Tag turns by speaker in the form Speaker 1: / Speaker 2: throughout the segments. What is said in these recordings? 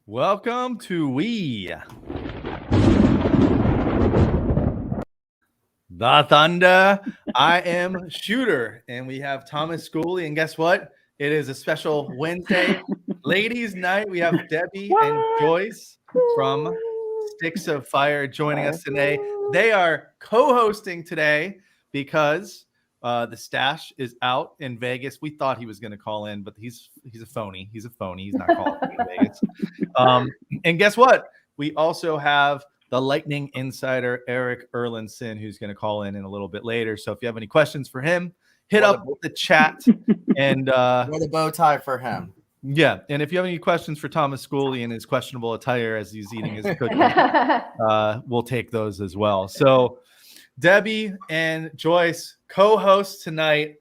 Speaker 1: Welcome to the Thunder. I am Shooter, and we have Thomas Schooley. And guess what? It is a special Wednesday ladies' night. We have Debbie and Joyce from Sticks of Fire joining us today. They are co-hosting today because the Stash is out in Vegas. We thought he was going to call in, but he's a phony. He's a phony. He's not calling in Vegas. And guess what? We also have the Lightning insider, Erik Erlendsson, who's going to call in a little bit later. So if you have any questions for him, hit up the chat. And
Speaker 2: what a bow tie for him.
Speaker 1: Yeah. And if you have any questions for Thomas Schooley and his questionable attire as he's eating his cookies, we'll take those as well. So Debbie and Joyce, co-hosts tonight.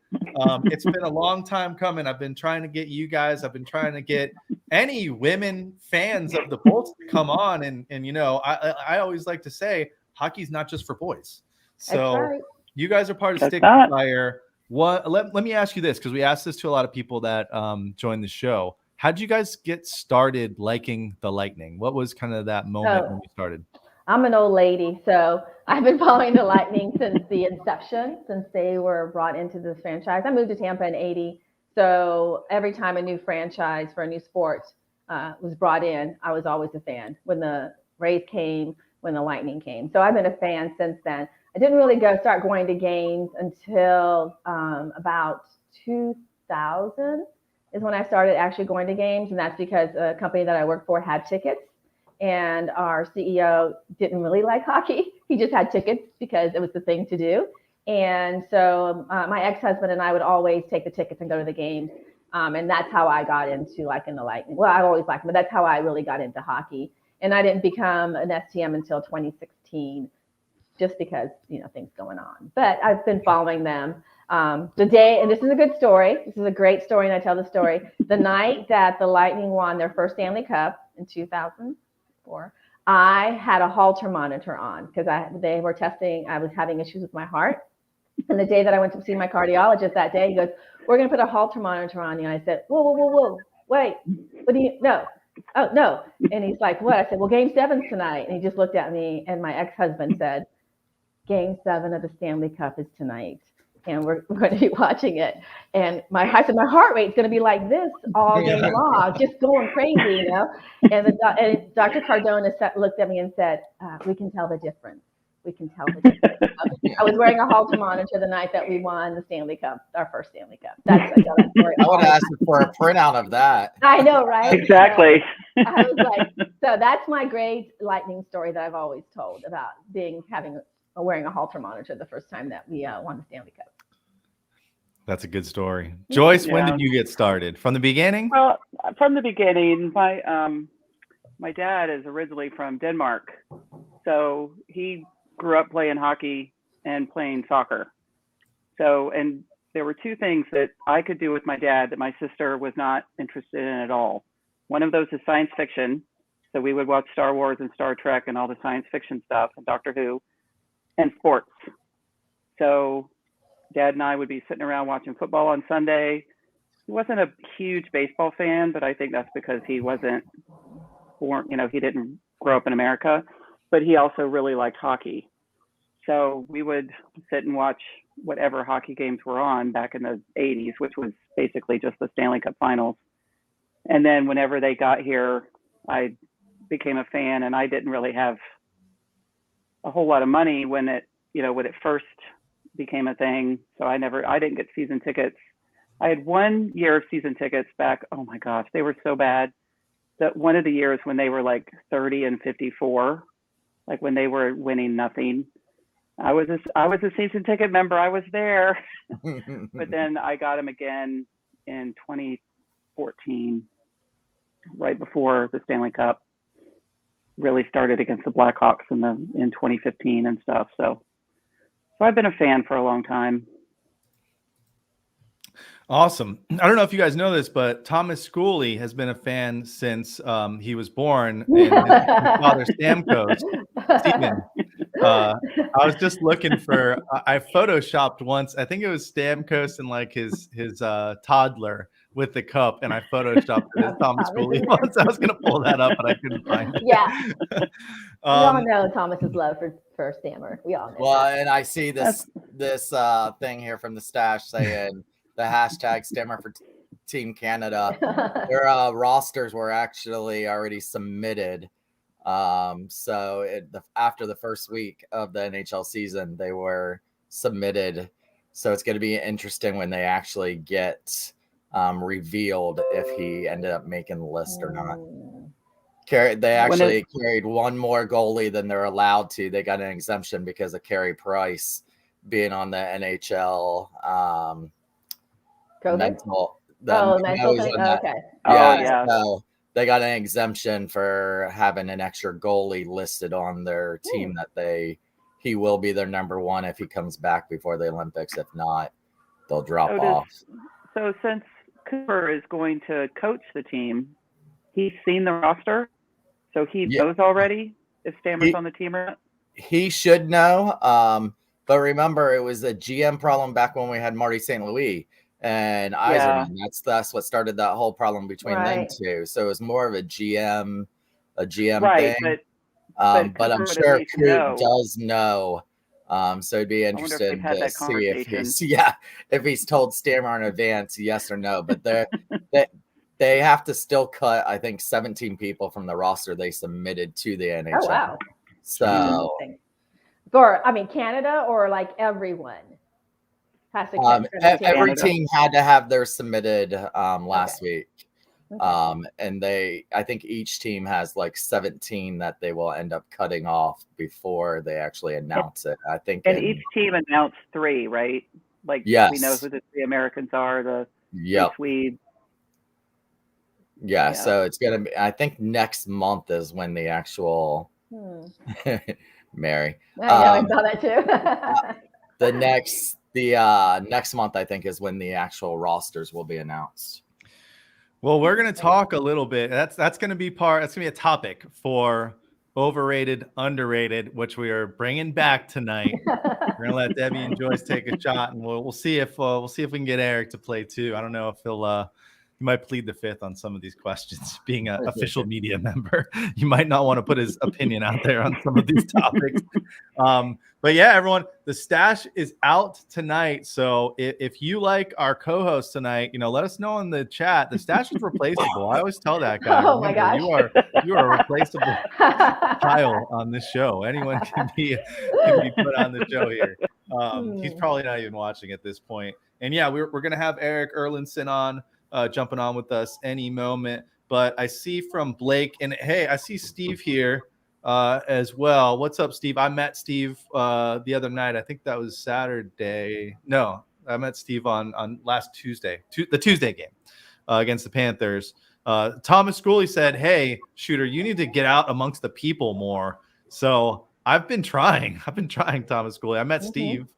Speaker 1: It's been a long time coming. I've been trying to get you guys. I've been trying to get any women fans of the Bolts to come on. And you know, I always like to say hockey's not just for boys. So right. You guys are part of Stick Fire. Let me ask you this, because we asked this to a lot of people that joined the show. How did you guys get started liking the Lightning? What was kind of that moment when you started?
Speaker 3: I'm an old lady, so I've been following the Lightning since the inception, since they were brought into this franchise. I moved to Tampa in '80, so every time a new franchise for a new sport was brought in, I was always a fan. When the Rays came, when the Lightning came. So I've been a fan since then. I didn't really start going to games until about 2000 is when I started actually going to games, and that's because a company that I worked for had tickets. And our CEO didn't really like hockey. He just had tickets because it was the thing to do. And so my ex-husband and I would always take the tickets and go to the games. And that's how I got into liking the Lightning. Well, I've always liked them, but that's how I really got into hockey. And I didn't become an STM until 2016, just because, you know, things going on. But I've been following them. The day, and this is a good story. This is a great story, and I tell the story. The night that the Lightning won their first Stanley Cup in 2004, I had a Holter monitor on because they were testing. I was having issues with my heart. And the day that I went to see my cardiologist that day, he goes, "We're going to put a Holter monitor on you." And I said, whoa, wait, what do you, no. Oh, no. And he's like, what? I said, well, Game 7's tonight. And he just looked at me, and my ex-husband said, Game 7 of the Stanley Cup is tonight, and we're going to be watching it. And I said, my heart rate's going to be like this all day long, just going crazy, you know? And Dr. Cardona looked at me and said, we can tell the difference. We can tell the difference. I was wearing a Holter monitor the night that we won the Stanley Cup, our first Stanley Cup. I
Speaker 2: would ask for a printout of that.
Speaker 3: I know, right?
Speaker 4: Exactly.
Speaker 3: So I was like, so that's my great Lightning story that I've always told about wearing a Holter monitor the first time that we won the Stanley Cup.
Speaker 1: That's a good story. Joyce, when did you get started? From the beginning?
Speaker 4: Well, from the beginning. My dad is originally from Denmark, so he grew up playing hockey and playing soccer. So, and there were two things that I could do with my dad that my sister was not interested in at all. One of those is science fiction. So we would watch Star Wars and Star Trek and all the science fiction stuff and Doctor Who, and sports. So Dad and I would be sitting around watching football on Sunday. He wasn't a huge baseball fan, but I think that's because he wasn't born, you know, he didn't grow up in America, but he also really liked hockey. So we would sit and watch whatever hockey games were on back in the 80s, which was basically just the Stanley Cup finals. And then whenever they got here, I became a fan, and I didn't really have a whole lot of money when it first became a thing. So I didn't get season tickets. I had 1 year of season tickets back. Oh my gosh, they were so bad. That one of the years when they were like 30 and 54, like when they were winning nothing. I was a season ticket member. I was there, but then I got them again in 2014, right before the Stanley Cup really started against the Blackhawks in 2015 and stuff. So I've been a fan for a long time.
Speaker 1: Awesome. I don't know if you guys know this, but Thomas Schooley has been a fan since he was born. And his father, Stamkos, Steven. I was just looking for. I photoshopped once. I think it was Stamkos and like his toddler with the cup, and I photoshopped it as Thomas Schooley once. I was gonna pull that up, but I couldn't find it.
Speaker 3: Yeah. We all know Thomas's love for Stammer. We all know.
Speaker 2: Well, and I see this thing here from the stash saying the hashtag Stammer for Team Canada. Their rosters were actually already submitted. So after the first week of the NHL season, they were submitted. So it's going to be interesting when they actually get revealed if he ended up making the list or not. They actually carried one more goalie than they're allowed to. They got an exemption because of Carey Price being on the NHL mental.
Speaker 3: Mental thing?
Speaker 2: Okay. Yeah. So they got an exemption for having an extra goalie listed on their team that he will be their number one if he comes back before the Olympics. If not, they'll drop off.
Speaker 4: So since Cooper is going to coach the team, he's seen the roster, so he knows already if Stammer's on the team or not?
Speaker 2: He should know. But remember, it was a GM problem back when we had Marty St. Louis and Eiserman. That's what started that whole problem between them two. So it was more of a GM thing. But I'm sure Coop does know. So it'd be interesting to see if he's told Stammer in advance, yes or no. But they have to still cut, I think, 17 people from the roster they submitted to the NHL.
Speaker 3: Oh wow!
Speaker 2: So
Speaker 3: Canada or like everyone has to.
Speaker 2: Every team had to have theirs submitted last week. And I think each team has like 17 that they will end up cutting off before they actually announce it. I think. And
Speaker 4: each team announced 3, right? Like we know who the 3 Americans are, the Swedes.
Speaker 2: Yeah, so it's gonna be. I think next month is when the actual Mary.
Speaker 3: I saw that too.
Speaker 2: the next month, I think, is when the actual rosters will be announced.
Speaker 1: Well, we're going to talk a little bit. That's going to be that's going to be a topic for overrated, underrated, which we are bringing back tonight. We're going to let Debbie and Joyce take a shot, and we'll see if we can get Erik to play too. I don't know if he might plead the fifth on some of these questions. Being an official media member, you might not want to put his opinion out there on some of these topics. But yeah, everyone, the stash is out tonight. So if you like our co-host tonight, let us know in the chat. The stash is replaceable. I always tell that guy.
Speaker 3: Oh my gosh,
Speaker 1: you are a replaceable tile on this show. Anyone can be put on the show here. He's probably not even watching at this point. And yeah, we're gonna have Erik Erlendsson on. Jumping on with us any moment. But I see from Blake, and hey, I see Steve here as well. What's up, Steve? I met Steve the other night. I think that was Saturday. No, I met Steve on last Tuesday, the Tuesday game against the Panthers. Thomas Schooley said, hey, Shooter, you need to get out amongst the people more. So I've been trying, Thomas Schooley. I met Steve.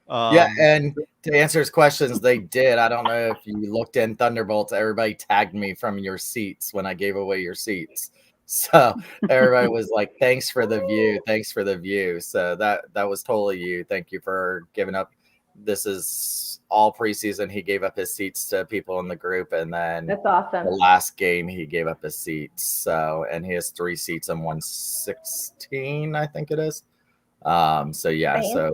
Speaker 2: And to answer his questions, they did. I don't know if you looked in Thunderbolts. Everybody tagged me from your seats when I gave away your seats. So everybody was like, thanks for the view. Thanks for the view. So that was totally you. Thank you for giving up. This is all preseason. He gave up his seats to people in the group. And then
Speaker 3: that's awesome.
Speaker 2: The last game, he gave up his seats. So, and he has 3 seats in 116, I think it is. So yeah, so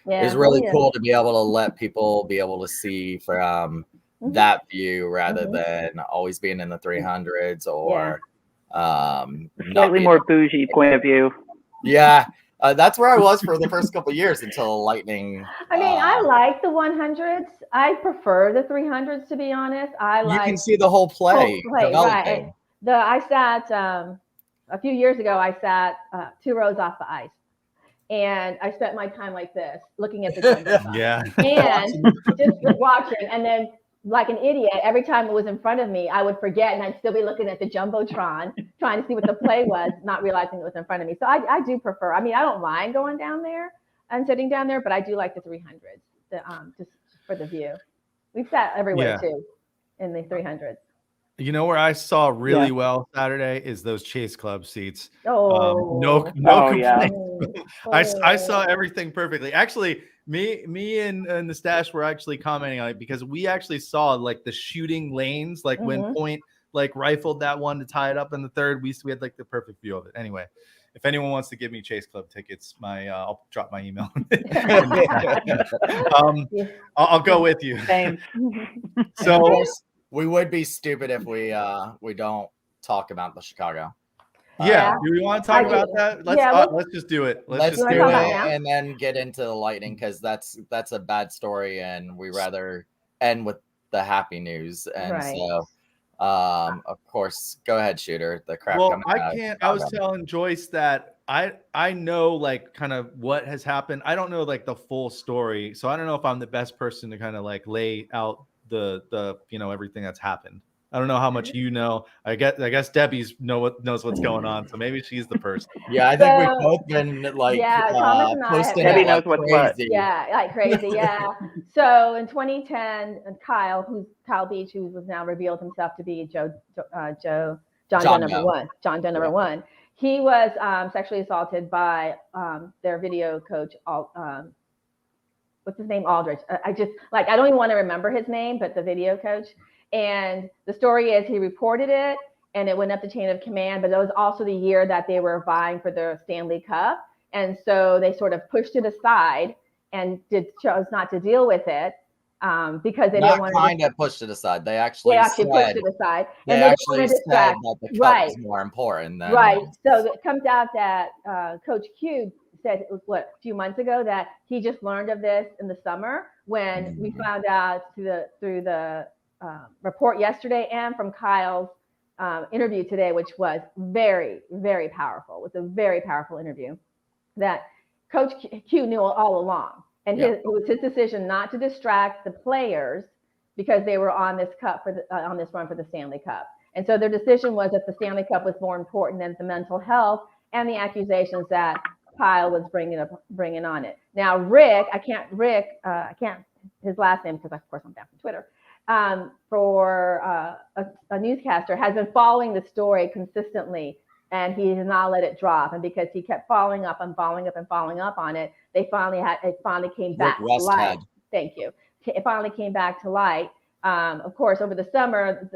Speaker 2: it's really cool to be able to let people be able to see from that view rather than always being in the 300s or
Speaker 4: slightly more bougie point of view.
Speaker 2: Yeah, that's where I was for the first couple of years until Lightning.
Speaker 3: I like the 100s. I prefer the 300s, to be honest.
Speaker 2: You can see the whole play developing.
Speaker 3: Right. I sat a few years ago. I sat 2 rows off the ice. And I spent my time like this, looking at the and just watching. And then like an idiot, every time it was in front of me, I would forget and I'd still be looking at the Jumbotron, trying to see what the play was, not realizing it was in front of me. So I do prefer, I mean, I don't mind going down there and sitting down there, but I do like the 300s, just for the view. We've sat everywhere too in the 300s.
Speaker 1: You know where I saw really well Saturday is those Chase Club seats.
Speaker 3: Oh,
Speaker 1: no complaints.
Speaker 3: Oh.
Speaker 1: I saw everything perfectly. Actually, me and the stash were actually commenting on it because we actually saw like the shooting lanes, like when Point like rifled that one to tie it up in the third. We had like the perfect view of it. Anyway, if anyone wants to give me Chase Club tickets, I'll drop my email. I'll go with you.
Speaker 4: Same.
Speaker 1: So
Speaker 2: we would be stupid if we don't talk about the Chicago.
Speaker 1: Yeah, do we want to talk about that? Let's just do it.
Speaker 2: Let's do it and then get into the Lightning because that's a bad story, and we rather end with the happy news. And so, of course, go ahead, Shooter. The crap.
Speaker 1: Well, I was telling Joyce that I know like kind of what has happened. I don't know like the full story, so I don't know if I'm the best person to kind of like lay out the everything that's happened. I don't know how much you know. I guess Debbie's knows what's going on, so maybe she's the person.
Speaker 2: Yeah, I think we've both been like
Speaker 3: Thomas and
Speaker 2: posting
Speaker 4: Debbie
Speaker 2: it
Speaker 4: knows
Speaker 2: like
Speaker 4: what's
Speaker 2: crazy.
Speaker 4: what.
Speaker 3: Yeah, like crazy. Yeah. So in 2010, Kyle Beach, who was now revealed himself to be John Doe number one. He was sexually assaulted by their video coach. What's his name? Aldrich. I don't even want to remember his name, but the video coach. And the story is he reported it and it went up the chain of command, but it was also the year that they were vying for the Stanley Cup. And so they sort of pushed it aside and chose not to deal with it because they didn't want to. Kind
Speaker 2: of pushed it aside. They actually
Speaker 3: pushed it aside.
Speaker 2: And they actually said that the cup was more important than
Speaker 3: So it comes out that Coach Q said it was a few months ago that he just learned of this in the summer when we found out through the report yesterday and from Kyle's interview today, which was very, very powerful. It was a very powerful interview that Coach Q knew all along. And it was his decision not to distract the players because they were on this on this run for the Stanley Cup. And so their decision was that the Stanley Cup was more important than the mental health and the accusations that Kyle was bringing on it. Now, Rick, I can't his last name because of course I'm down from Twitter. For a newscaster has been following the story consistently, and he has not let it drop. And because he kept following up on it, it finally came back to light. Thank you. It finally came back to light. Of course, over the summer,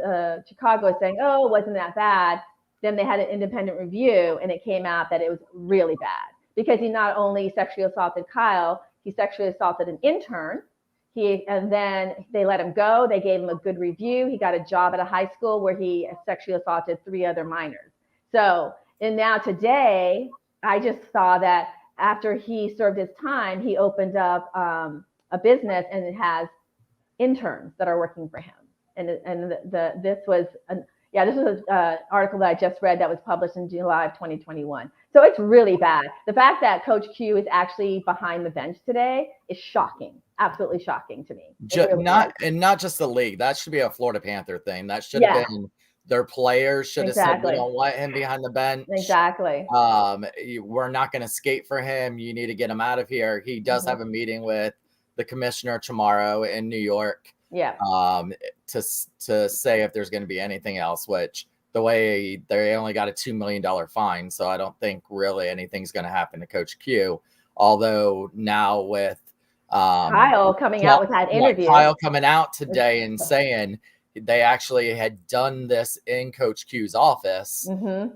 Speaker 3: Chicago was saying, "Oh, it wasn't that bad." Then they had an independent review, and it came out that it was really bad because he not only sexually assaulted Kyle, he sexually assaulted an intern. And then they let him go. They gave him a good review. He got a job at a high school where he sexually assaulted 3 other minors. So, and now today, I just saw that after he served his time, he opened up a business and it has interns that are working for him. This was an article that I just read that was published in July of 2021. So it's really bad. The fact that Coach Q is actually behind the bench today is shocking. Absolutely shocking to me.
Speaker 2: Not just the league. That should be a Florida Panther thing. That should have been their players should have said, "We don't want him behind the bench."
Speaker 3: Exactly.
Speaker 2: We're not going to skate for him. You need to get him out of here. He does have a meeting with the commissioner tomorrow in New York.
Speaker 3: Yeah.
Speaker 2: To say if there's going to be anything else, which the way they only got a $2 million fine, so I don't think really anything's going to happen to Coach Q. Although now with
Speaker 3: Kyle coming out with that interview.
Speaker 2: Kyle coming out today and saying they actually had done this in Coach Q's office.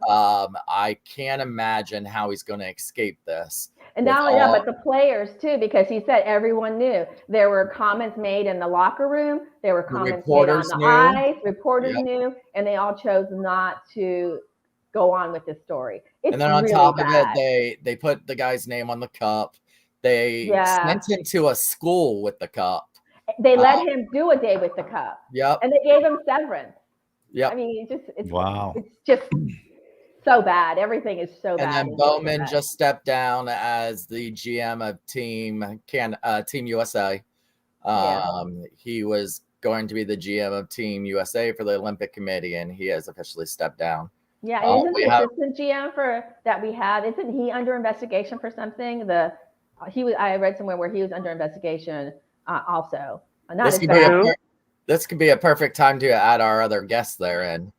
Speaker 2: I can't imagine how he's going to escape this.
Speaker 3: And not only that, but the players too, because he said everyone knew. There were comments made in the locker room. There were comments made on the ice. Reporters knew, and they all chose not to go on with this story.
Speaker 2: And then on top of it, they put the guy's name on the cup. They sent him to a school with the cup.
Speaker 3: They let him do a day with the cup.
Speaker 2: Yep.
Speaker 3: And they gave him severance.
Speaker 2: Yep.
Speaker 3: I mean, it's
Speaker 1: wow.
Speaker 3: It's just so bad. Everything is so bad.
Speaker 2: And then Bowman just stepped down as the GM of Team USA. He was going to be the GM of Team USA for the Olympic Committee, and he has officially stepped down.
Speaker 3: Yeah, isn't the assistant GM that we have, isn't he under investigation for something? I read somewhere where he was under investigation also.
Speaker 2: This could be a perfect time to add our other guests there. And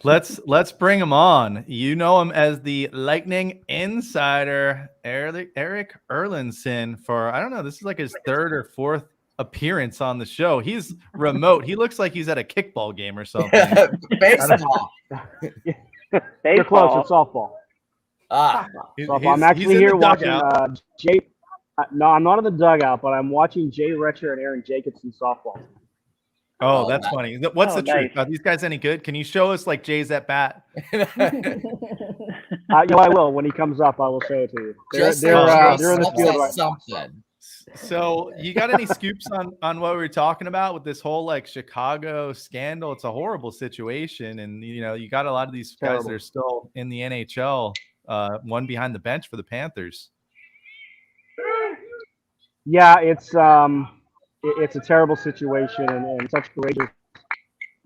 Speaker 1: let's bring him on. You know him as the Lightning insider, Erik Erlendsson. For I don't know, this is like his third or fourth appearance on the show. He's remote. He looks like he's at a kickball game or something.
Speaker 2: Baseball.
Speaker 5: You're close. It's softball. Softball. I'm actually here watching Jay. No, I'm not in the dugout, but I'm watching Jay Retcher and Aaron Jacobson softball.
Speaker 1: Oh, that's funny. What's the truth? Are these guys any good? Can you show us like Jay's at bat?
Speaker 5: I will. When he comes up, I will show it to you. They're in the field right now.
Speaker 1: So you got any scoops on what we were talking about with this whole like Chicago scandal? It's a horrible situation. And, you got a lot of these guys that are still in the NHL, one behind the bench for the Panthers.
Speaker 5: Yeah, it's a terrible situation and such courageous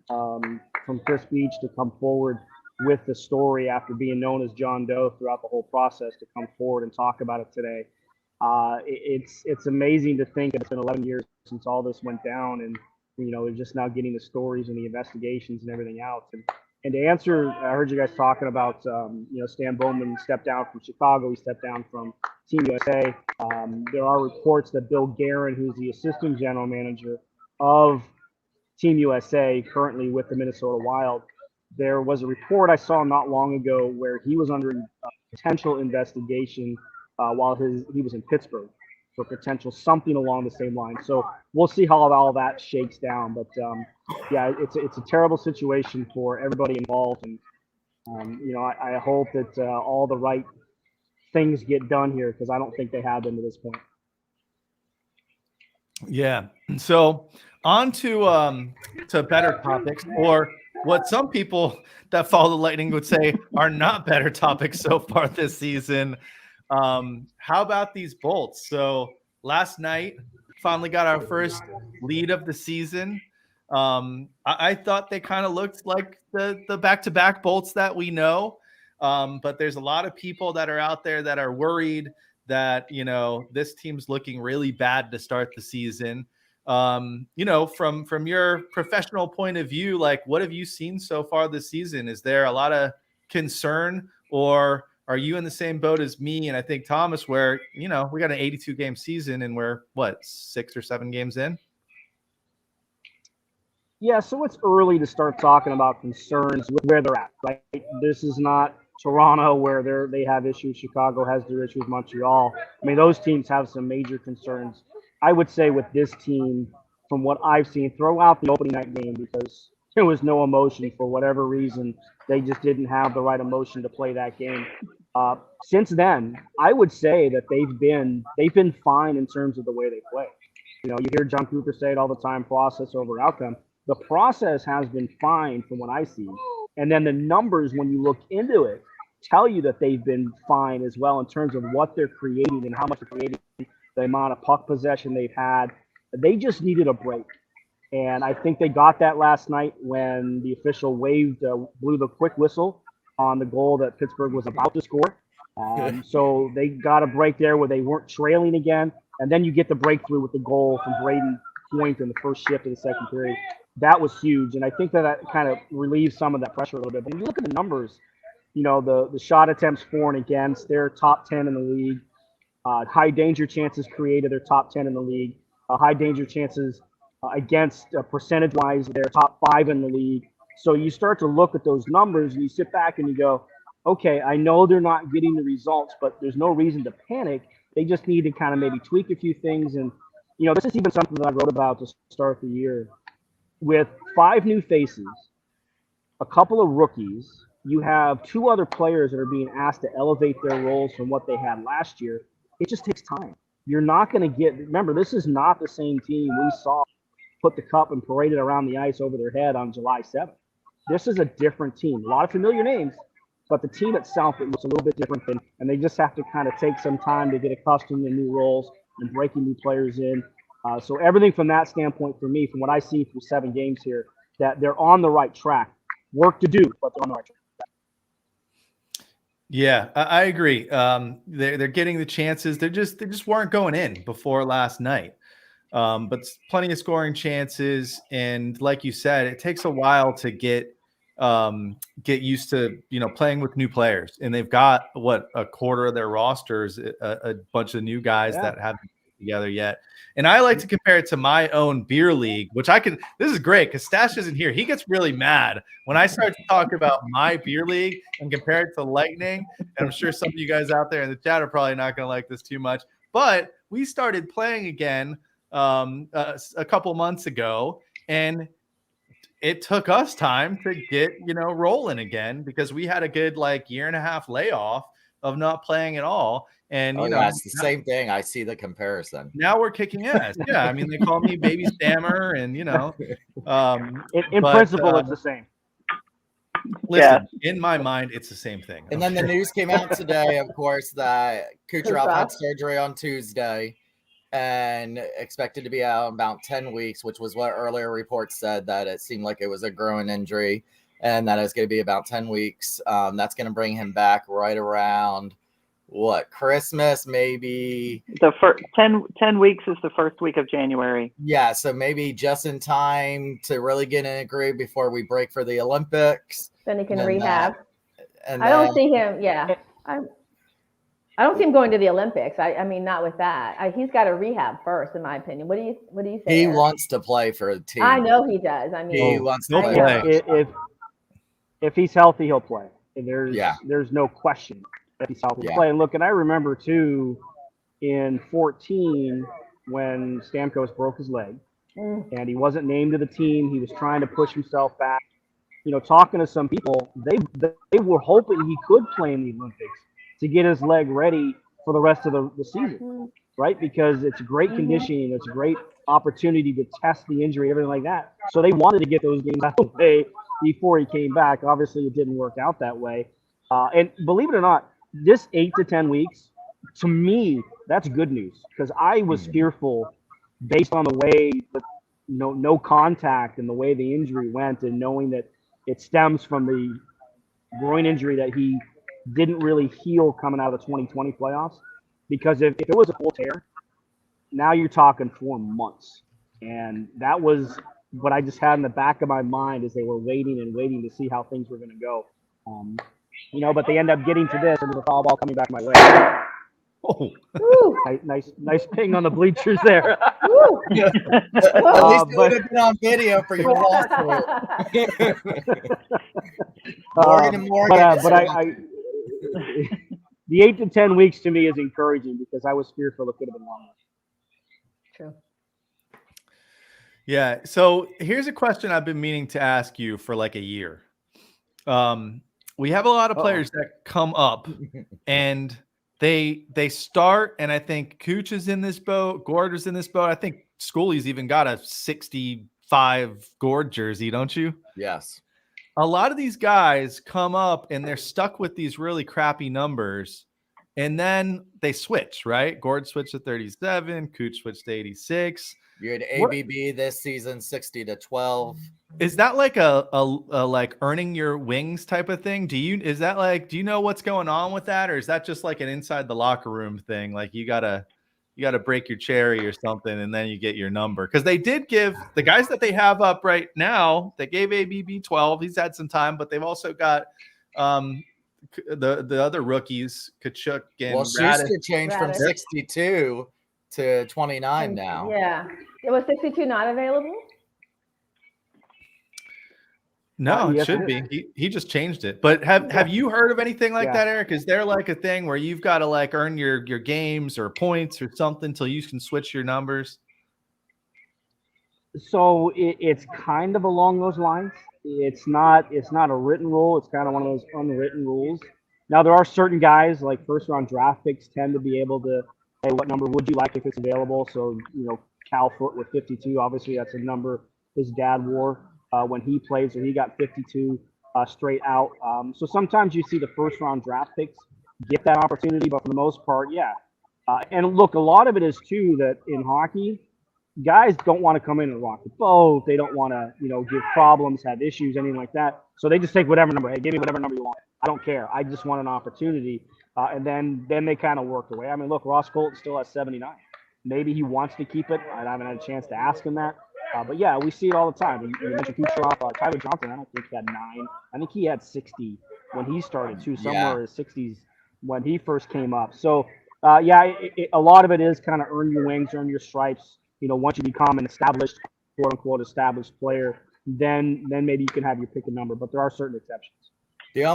Speaker 5: from Chris Beach to come forward with the story after being known as John Doe throughout the whole process to come forward and talk about it today. It's amazing to think it's been 11 years since all this went down, and we're just now getting the stories and the investigations and everything out. And to answer, I heard you guys talking about Stan Bowman stepped down from Chicago. He stepped down from Team USA. There are reports that Bill Guerin, who's the assistant general manager of Team USA, currently with the Minnesota Wild, there was a report I saw not long ago where he was under potential investigation while he was in Pittsburgh for potential something along the same line. So we'll see how all that shakes down. But it's a terrible situation for everybody involved, and I hope that all the right things get done here, because I don't think they have been to this point.
Speaker 1: Yeah. So on to better topics, or what some people that follow the Lightning would say are not better topics so far this season. How about these Bolts? So last night, finally got our first lead of the season. I thought they kind of looked like the back-to-back Bolts that we know. But there's a lot of people that are out there that are worried that, this team's looking really bad to start the season. From your professional point of view, like, what have you seen so far this season? Is there a lot of concern, or are you in the same boat as me and I think Thomas, where, we got an 82 game season and we're 6 or 7 games in?
Speaker 5: Yeah, so it's early to start talking about concerns with where they're at, right? This is not Toronto where they have issues. Chicago has their issues. Montreal. I mean, those teams have some major concerns. I would say with this team, from what I've seen, throw out the opening night game because there was no emotion for whatever reason. They just didn't have the right emotion to play that game. Since then, I would say that they've been fine in terms of the way they play. You hear John Cooper say it all the time: process over outcome. The process has been fine from what I see, and then the numbers, when you look into it, tell you that they've been fine as well in terms of what they're creating and how much they're creating, the amount of puck possession they've had. They just needed a break. And I think they got that last night when the official blew the quick whistle on the goal that Pittsburgh was about to score. So they got a break there where they weren't trailing again. And then you get the breakthrough with the goal from Braden Point in the first shift of the second period. That was huge. And I think that kind of relieves some of that pressure a little bit. But when you look at the numbers, the shot attempts for and against, they're top 10 in the league. High danger chances created, they're top 10 in the league. High danger chances against percentage-wise, they're top 5 in the league. So you start to look at those numbers and you sit back and you go, okay, I know they're not getting the results, but there's no reason to panic. They just need to kind of maybe tweak a few things. And, this is even something that I wrote about to start the year. With 5 new faces, a couple of rookies, you have 2 other players that are being asked to elevate their roles from what they had last year. It just takes time. You're not going to remember, this is not the same team we saw put the cup and parade it around the ice over their head on July 7th. This is a different team. A lot of familiar names, but the team itself, it looks a little bit different, and they just have to kind of take some time to get accustomed to new roles and breaking new players in. So everything from that standpoint for me, from what I see through 7 games here, that they're on the right track. Work to do, but they're on the right track.
Speaker 1: Yeah, I agree. They're getting the chances. They just weren't going in before last night. But plenty of scoring chances, and like you said, it takes a while to get used to playing with new players. And they've got a quarter of their rosters, a bunch of new guys that haven't been together yet. And I like to compare it to my own beer league, which I can. This is great because Stash isn't here. He gets really mad when I start to talk about my beer league and compare it to Lightning. And I'm sure some of you guys out there in the chat are probably not going to like this too much. But we started playing again a couple months ago, and it took us time to get rolling again because we had a good year and a half layoff of not playing at all. And
Speaker 2: it's the same thing. I see the comparison.
Speaker 1: Now we're kicking ass. Yeah, I mean they call me Baby Stammer, and
Speaker 5: in principle it's the same.
Speaker 1: Listen, in my mind, it's the same thing.
Speaker 2: And then the news came out today, of course, that Kucherov had surgery on Tuesday and expected to be out about 10 weeks, which was what earlier reports said, that it seemed like it was a groin injury and that it's going to be about 10 weeks. That's going to bring him back right around Christmas, maybe.
Speaker 4: The first 10 weeks is the first week of January.
Speaker 2: Yeah, so maybe just in time to really get in a groove before we break for the Olympics.
Speaker 3: Then he can rehab.
Speaker 2: And
Speaker 3: I don't see him. Yeah, I don't see him going to the Olympics. I mean, not with that. He's got to rehab first, in my opinion. What do you say?
Speaker 2: He wants to play for a team.
Speaker 3: I know he does. I mean,
Speaker 2: he wants to play.
Speaker 5: If he's healthy, he'll play. There's no question that he's healthy to play. And look, and I remember too, in 2014 when Stamkos broke his leg and he wasn't named to the team. He was trying to push himself back. Talking to some people, they were hoping he could play in the Olympics to get his leg ready for the rest of the season, right? Because it's great conditioning, it's a great opportunity to test the injury, everything like that. So they wanted to get those games out of the way before he came back. Obviously, it didn't work out that way. And believe it or not, this 8 to 10 weeks, to me, that's good news because I was fearful based on the way that no contact and the way the injury went, and knowing that it stems from the groin injury that he didn't really heal coming out of the 2020 playoffs. Because if it was a full tear, now you're talking 4 months. And that was what I just had in the back of my mind as they were waiting to see how things were going to go. But they end up getting to this, and the foul ball coming back my way. Oh, nice ping on the bleachers there.
Speaker 2: At least it would have been on video for your wall Morgan.
Speaker 5: The 8 to 10 weeks to me is encouraging because I was fearful it could have been longer.
Speaker 3: True.
Speaker 1: Yeah. So here's a question I've been meaning to ask you for a year. We have a lot of players that come up and they start, and I think Cooch is in this boat, Gord is in this boat. I think Schooley's even got a 65 Gord jersey, don't you?
Speaker 2: Yes.
Speaker 1: A lot of these guys come up and they're stuck with these really crappy numbers, and then they switch, right? Gord switched to 37, Cooch switched to 86.
Speaker 2: You had ABB this season 60 to 12.
Speaker 1: Is that like a like earning your wings type of thing? Do you know what's going on with that, or is that just like an inside the locker room thing? Like you gotta break your cherry or something, and then you get your number. Because they did give the guys that they have up right now, they gave ABB 12. He's had some time, but they've also got the other rookies, Kachuk and
Speaker 2: Schuster changed from 62 to 29 now.
Speaker 3: Yeah. Was 62 not available?
Speaker 1: No, it should be. He just changed it. But have you heard of anything like that, Eric? Is there like a thing where you've got to earn your games or points or something till you can switch your numbers?
Speaker 5: So it's kind of along those lines. It's not a written rule. It's kind of one of those unwritten rules. Now there are certain guys like first round draft picks tend to be able to, hey, what number would you like if it's available? So Cal Foote with 52, obviously that's a number his dad wore when he played, so he got 52 straight out. So sometimes you see the first round draft picks get that opportunity, but for the most part, and look, a lot of it is too that in hockey, guys don't want to come in and rock the boat. They don't want to, give problems, have issues, anything like that. So they just take whatever number. Hey, give me whatever number you want. I don't care. I just want an opportunity. And then they kind of work away. I mean, look, Ross Colton still has 79. Maybe he wants to keep it. I haven't had a chance to ask him that. But yeah, we see it all the time. You mentioned Kucherov, Tyler Johnson. I don't think he had 9. I think he had 60 when he started too, somewhere in his 60s when he first came up. So a lot of it is kind of earn your wings, earn your stripes. Once you become an established, quote unquote, established player, then maybe you can have your pick a number. But there are certain exceptions.
Speaker 2: The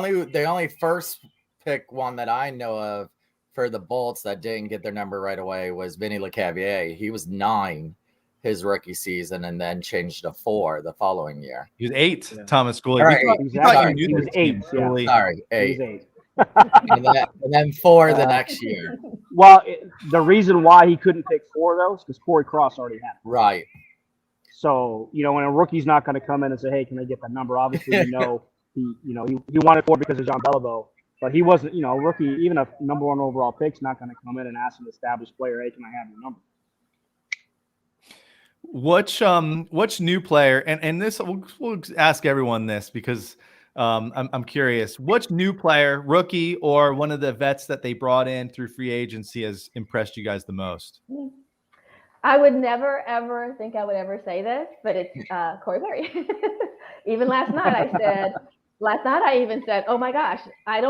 Speaker 2: only first pick one that I know of for the Bolts that didn't get their number right away was Vinny LeCavier. He was 9 his rookie season and then changed to 4 the following year.
Speaker 1: He was 8, Thomas Schooley.
Speaker 2: Right.
Speaker 5: He was 8. Yeah.
Speaker 2: Sorry, 8.
Speaker 5: He was 8.
Speaker 2: and then 4 the next year.
Speaker 5: Well, the reason why he couldn't pick 4 though is because Corey Cross already had it.
Speaker 2: Right.
Speaker 5: So when a rookie's not going to come in and say, "Hey, can I get that number?" Obviously, he wanted 4 because of John Beliveau, but he wasn't. A rookie, even a number 1 overall pick's not going to come in and ask an established player, "Hey, can I have your number?"
Speaker 1: Which new player, and this we'll ask everyone this because I'm curious. Which new player, rookie or one of the vets that they brought in through free agency has impressed you guys the most?
Speaker 3: I would never, ever think I would ever say this, but it's Corey Perry. Even last night I even said, oh my gosh, I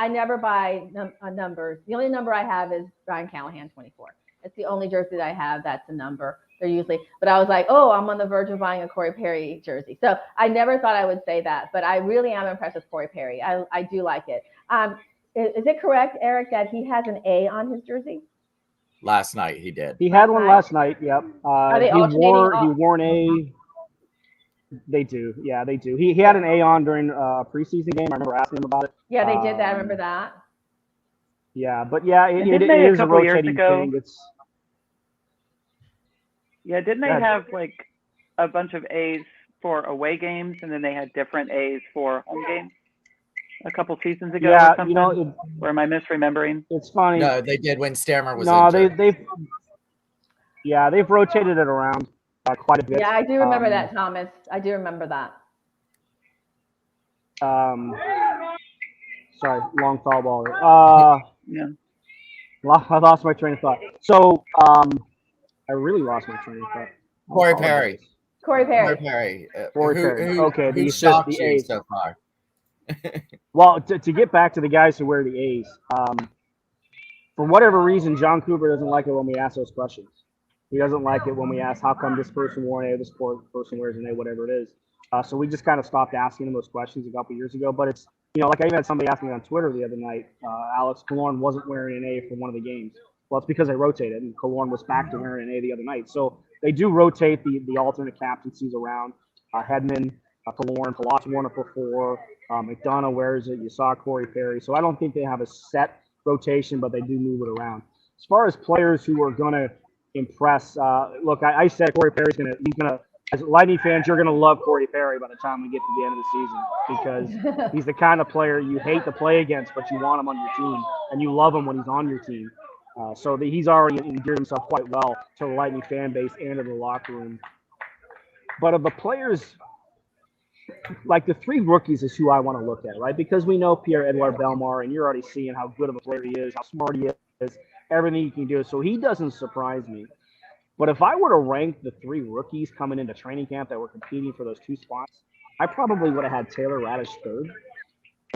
Speaker 3: never buy numbers. The only number I have is Brian Callahan 24. It's the only jersey that I have that's a number. They're usually, but I was like, oh, I'm on the verge of buying a Corey Perry jersey. So I never thought I would say that, but I really am impressed with Corey Perry. I do like it. Is it correct, Eric, that he has an A on his jersey?
Speaker 2: Last night he did.
Speaker 5: He had one last night. Yep. He wore an A. They do. Yeah, they do. He had an A on during a preseason game. I remember asking him about it.
Speaker 3: Yeah, they did that. I remember that.
Speaker 5: Yeah, but yeah, it is a rotating thing.
Speaker 4: Didn't they have like a bunch of A's for away games and then they had different A's for home games a couple seasons ago?
Speaker 5: Yeah,
Speaker 4: or something? Or am I misremembering?
Speaker 5: It's funny.
Speaker 2: No, they did when Stammer was injured.
Speaker 5: they've rotated it around quite a bit.
Speaker 3: Yeah, I do remember that, Thomas. I do remember that.
Speaker 5: Sorry, long foul ball.
Speaker 4: Yeah.
Speaker 5: I lost my train of thought. So, I really lost my train of thought.
Speaker 2: Corey Perry.
Speaker 3: Corey Perry.
Speaker 5: Okay,
Speaker 2: who shocked you so far?
Speaker 5: Well, to get back to the guys who wear the A's, for whatever reason, John Cooper doesn't like it when we ask those questions. He doesn't like it when we ask, how come this person wore an A, this person wears an A, whatever it is. So we just kind of stopped asking him those questions a couple years ago. But it's, like I even had somebody ask me on Twitter the other night, Alex Killorn wasn't wearing an A for one of the games. Well, it's because they rotated, and Killorn was back to wearing an A the other night. So they do rotate the alternate captaincies around. Hedman, Killorn, Palazzo won it before. McDonough wears it. You saw Corey Perry. So I don't think they have a set rotation, but they do move it around. As far as players who are going to impress, look, I said Corey Perry's going to, as Lightning fans, you're going to love Corey Perry by the time we get to the end of the season because he's the kind of player you hate to play against, but you want him on your team, and you love him when he's on your team. So he's already endeared himself quite well to the Lightning fan base and to the locker room. But of the players, like the 3 rookies is who I want to look at, right? Because we know Pierre-Edouard Bellemare, and you're already seeing how good of a player he is, how smart he is, everything he can do. So he doesn't surprise me. But if I were to rank the 3 rookies coming into training camp that were competing for those 2 spots, I probably would have had Taylor Radish 3rd.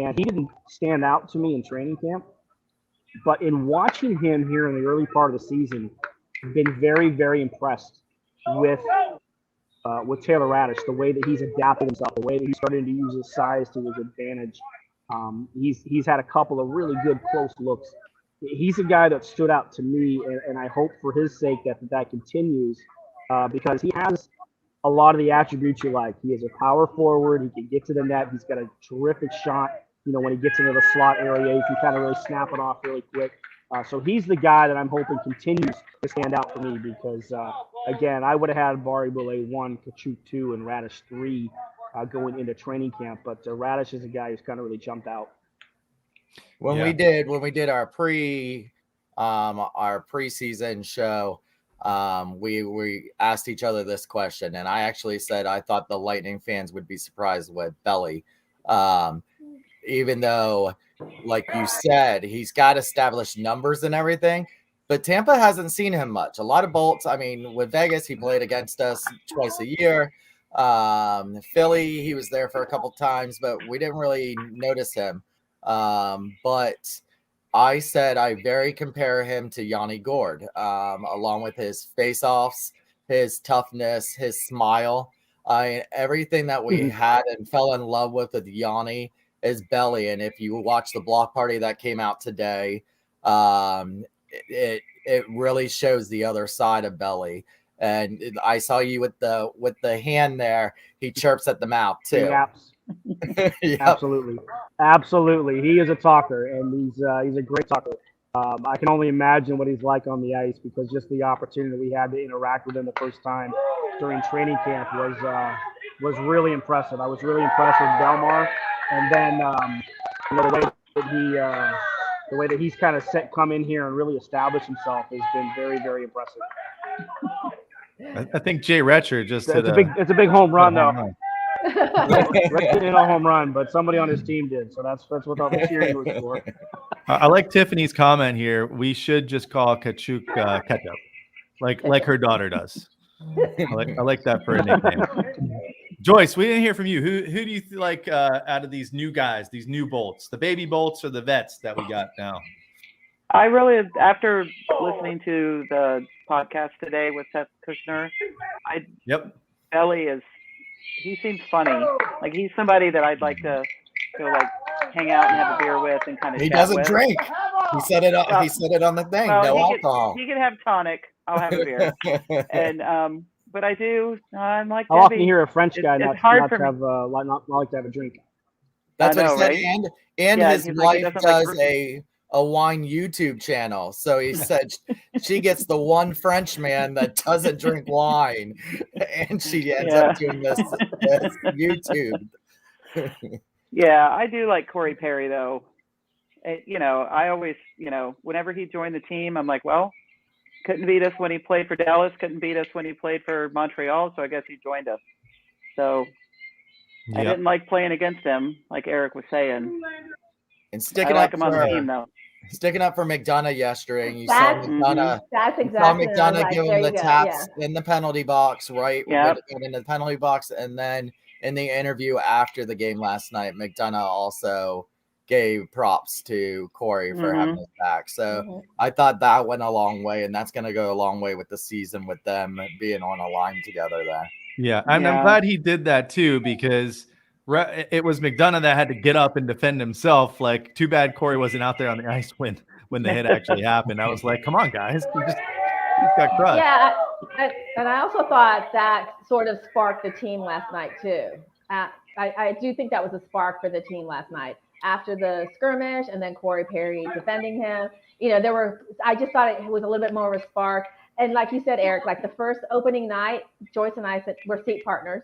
Speaker 5: And he didn't stand out to me in training camp. But in watching him here in the early part of the season, I've been very, very impressed with Taylor Radish, the way that he's adapted himself, the way that he's starting to use his size to his advantage. He's had a couple of really good close looks. He's a guy that stood out to me, and I hope for his sake that continues because he has a lot of the attributes you like. He is a power forward. He can get to the net. He's got a terrific shot. When he gets into the slot area, he can kind of really snap it off really quick. So he's the guy that I'm hoping continues to stand out for me because, again, I would have had Barré-Boulet 1, Tkachuk 2, and Radish 3 going into training camp. But Radish is a guy who's kind of really jumped out.
Speaker 2: When we did our preseason show, we asked each other this question, and I actually said I thought the Lightning fans would be surprised with Belly, even though, like you said, he's got established numbers and everything. But Tampa hasn't seen him much. A lot of bolts. I mean, with Vegas, he played against us twice a year. Philly, he was there for a couple times, but we didn't really notice him. But I said I very compare him to Yanni Gord, along with his face-offs, his toughness, his smile. Everything that we had and fell in love with Yanni is Belly. And if you watch the block party that came out today, it really shows the other side of Belly. And I saw you with the hand there. He chirps at the mouth too.
Speaker 5: Yep. Absolutely. He is a talker, and he's a great talker. I can only imagine what he's like on the ice, because just the opportunity that we had to interact with him the first time during training camp was really impressive. I was really impressed with Belmar, and then the way that he's kind of come in here and really established himself has been very, very impressive.
Speaker 1: I think Jay Retcher just
Speaker 5: it's a big home run though. Retcher didn't a home run, but somebody on his team did, so that's what all the cheering was for.
Speaker 1: I like Tiffany's comment here. We should just call Kachuk ketchup, like her daughter does. I like that for a nickname. Joyce, we didn't hear from you. Who do you like out of these new guys, these new bolts, the baby bolts or the vets that we got now?
Speaker 4: I really, after listening to the podcast today with Seth Kushner, Belly he seems funny. Like, he's somebody that I'd like to hang out and have a beer with and kind of.
Speaker 2: He doesn't drink. He said it. He said it on the thing. No alcohol.
Speaker 4: He can have tonic. I'll have a beer. And but I do. I'm like.
Speaker 5: How
Speaker 4: Debbie.
Speaker 5: often you hear a French guy not like to have a drink?
Speaker 2: That's what he said.
Speaker 4: Right?
Speaker 2: And his wife does a wine YouTube channel. So he said she gets the one French man that doesn't drink wine, and she ends up doing this YouTube.
Speaker 4: Yeah, I do like Corey Perry though. I always, whenever he joined the team, I'm like, well, couldn't beat us when he played for Dallas, couldn't beat us when he played for Montreal, so I guess he joined us. So I didn't like playing against him, like Eric was saying.
Speaker 2: And sticking
Speaker 4: up him on the team though.
Speaker 2: Sticking up for McDonough yesterday, and you saw McDonough.
Speaker 3: That's exactly.
Speaker 2: Saw McDonough give him the taps in the penalty box, right?
Speaker 4: Yeah.
Speaker 2: In the penalty box, and then in the interview after the game last night, McDonough also gave props to Corey for having his back. So I thought that went a long way, and that's going to go a long way with the season with them being on a line together there.
Speaker 1: Yeah, and I'm glad he did that too, because it was McDonough that had to get up and defend himself. Like, too bad Corey wasn't out there on the ice when the hit actually happened. I was like, come on, guys. He's got crushed.
Speaker 3: Yeah, and I also thought that sort of sparked the team last night too. I do think that was a spark for the team last night. After the skirmish and then Corey Perry defending him, I just thought it was a little bit more of a spark. And like you said, Eric, like the first opening night, Joyce and I said, we're seat partners.